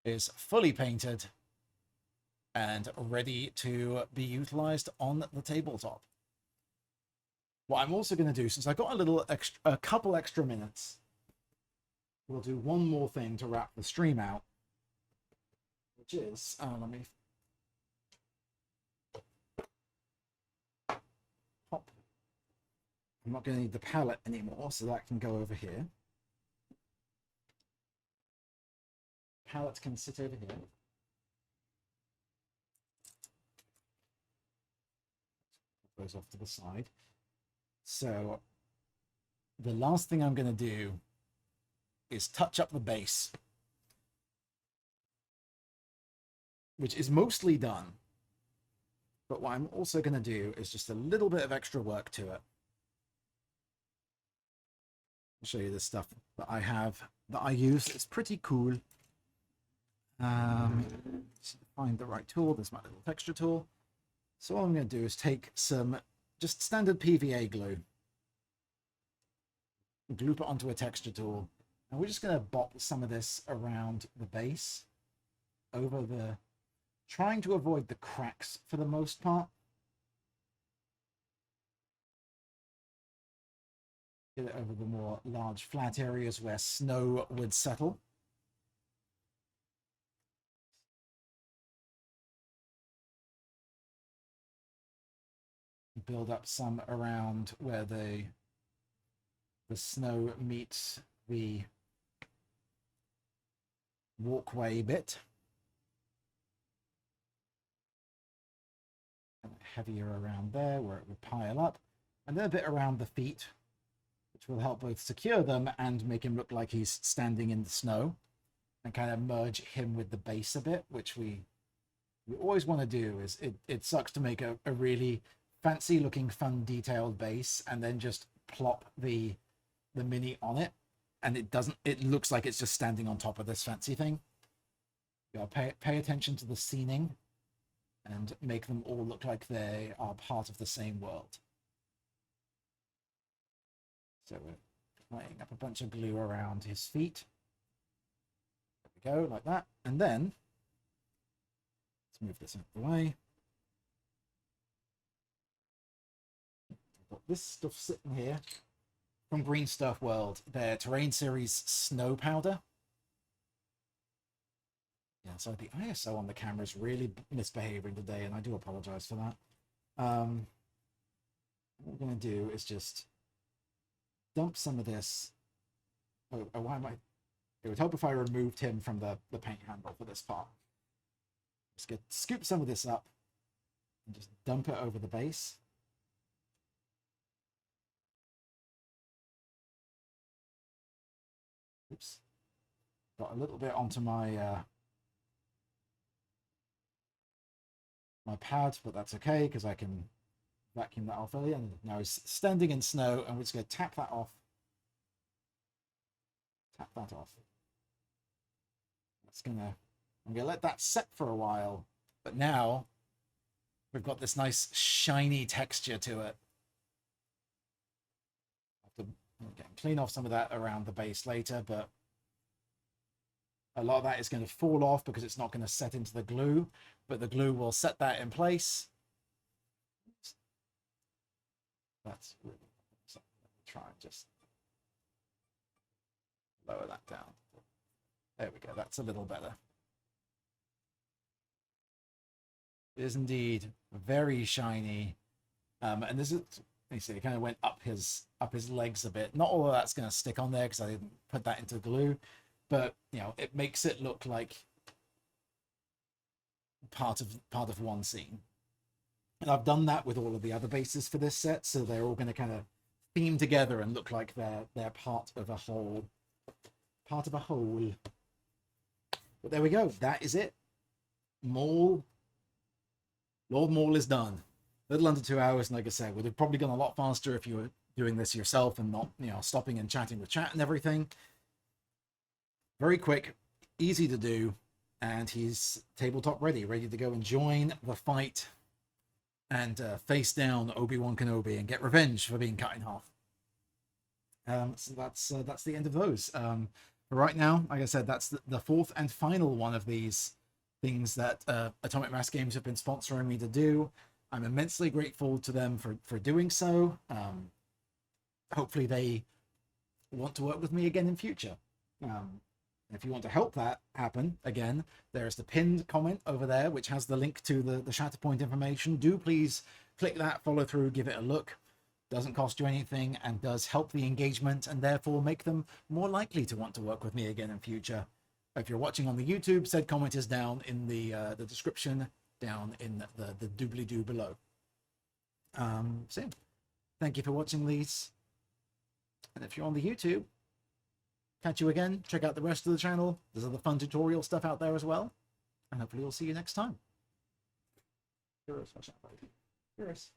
is fully painted and ready to be utilized on the tabletop. What I'm also going to do, since I got a couple extra minutes, we'll do one more thing to wrap the stream out, which is, let me pop. I'm not going to need the palette anymore, so that can go over here. Palette can sit over here. Put those off to the side. So the last thing I'm going to do is touch up the base, which is mostly done. But what I'm also going to do is just a little bit of extra work to it. I'll show you the stuff that I have, that I use. It's pretty cool. Find the right tool. There's my little texture tool. So all I'm going to do is take some just standard PVA glue, glue it onto a texture tool, and we're just going to bop some of this around the base over the trying to avoid the cracks for the most part. Get it over the more large flat areas where snow would settle. Build up some around where the snow meets the walkway bit. And heavier around there where it would pile up. And then a bit around the feet, which will help both secure them and make him look like he's standing in the snow. And kind of merge him with the base a bit, which we always want to do. Is it sucks to make a really fancy looking, fun, detailed base and then just plop the mini on it, and it looks like it's just standing on top of this fancy thing. You gotta pay attention to the scening and make them all look like they are part of the same world. So we're laying up a bunch of glue around his feet. There we go, like that. And then let's move this out of the way. I've got this stuff sitting here from Green Stuff World, their Terrain Series snow powder. Yeah, so the ISO on the camera is really misbehaving today, and I do apologize for that. What we're going to do is just dump some of this. Oh, why am I? It would help if I removed him from the paint handle for this part. Just scoop some of this up and just dump it over the base. Oops. Got a little bit onto my my pad, but that's okay because I can vacuum that off earlier. And now he's standing in snow, and we're just going to tap that off. Tap that off. I'm gonna let that set for a while, but now we've got this nice shiny texture to it. I have to clean off some of that around the base later, but a lot of that is going to fall off because it's not going to set into the glue, but the glue will set that in place. That's really something. Let me try and just lower that down. There we go. That's a little better. It is indeed very shiny, and this is, you see, it kind of went up his legs a bit. Not all of that's going to stick on there because I didn't put that into glue, but you know, it makes it look like part of one scene. And I've done that with all of the other bases for this set, so they're all going to kind of theme together and look like they're part of a whole. Part of a whole. But there we go. That is it. Maul. Lord Maul is done. A little under 2 hours, and like I said, would have probably gone a lot faster if you were doing this yourself and not, you know, stopping and chatting with chat and everything. Very quick, easy to do, and he's tabletop ready to go and join the fight and face down Obi-Wan Kenobi and get revenge for being cut in half. So that's the end of those. But right now, like I said, that's the fourth and final one of these things that Atomic Mass Games have been sponsoring me to do. I'm immensely grateful to them for doing so. Hopefully they want to work with me again in future. If you want to help that happen, again, there's the pinned comment over there, which has the link to the Shatterpoint information. Do please click that, follow through, give it a look. Doesn't cost you anything and does help the engagement and therefore make them more likely to want to work with me again in future. If you're watching on the YouTube, said comment is down in the description, down in the doobly-doo below. So thank you for watching these. And if you're on the YouTube, catch you again. Check out the rest of the channel. There's other fun tutorial stuff out there as well. And hopefully we'll see you next time. Curious.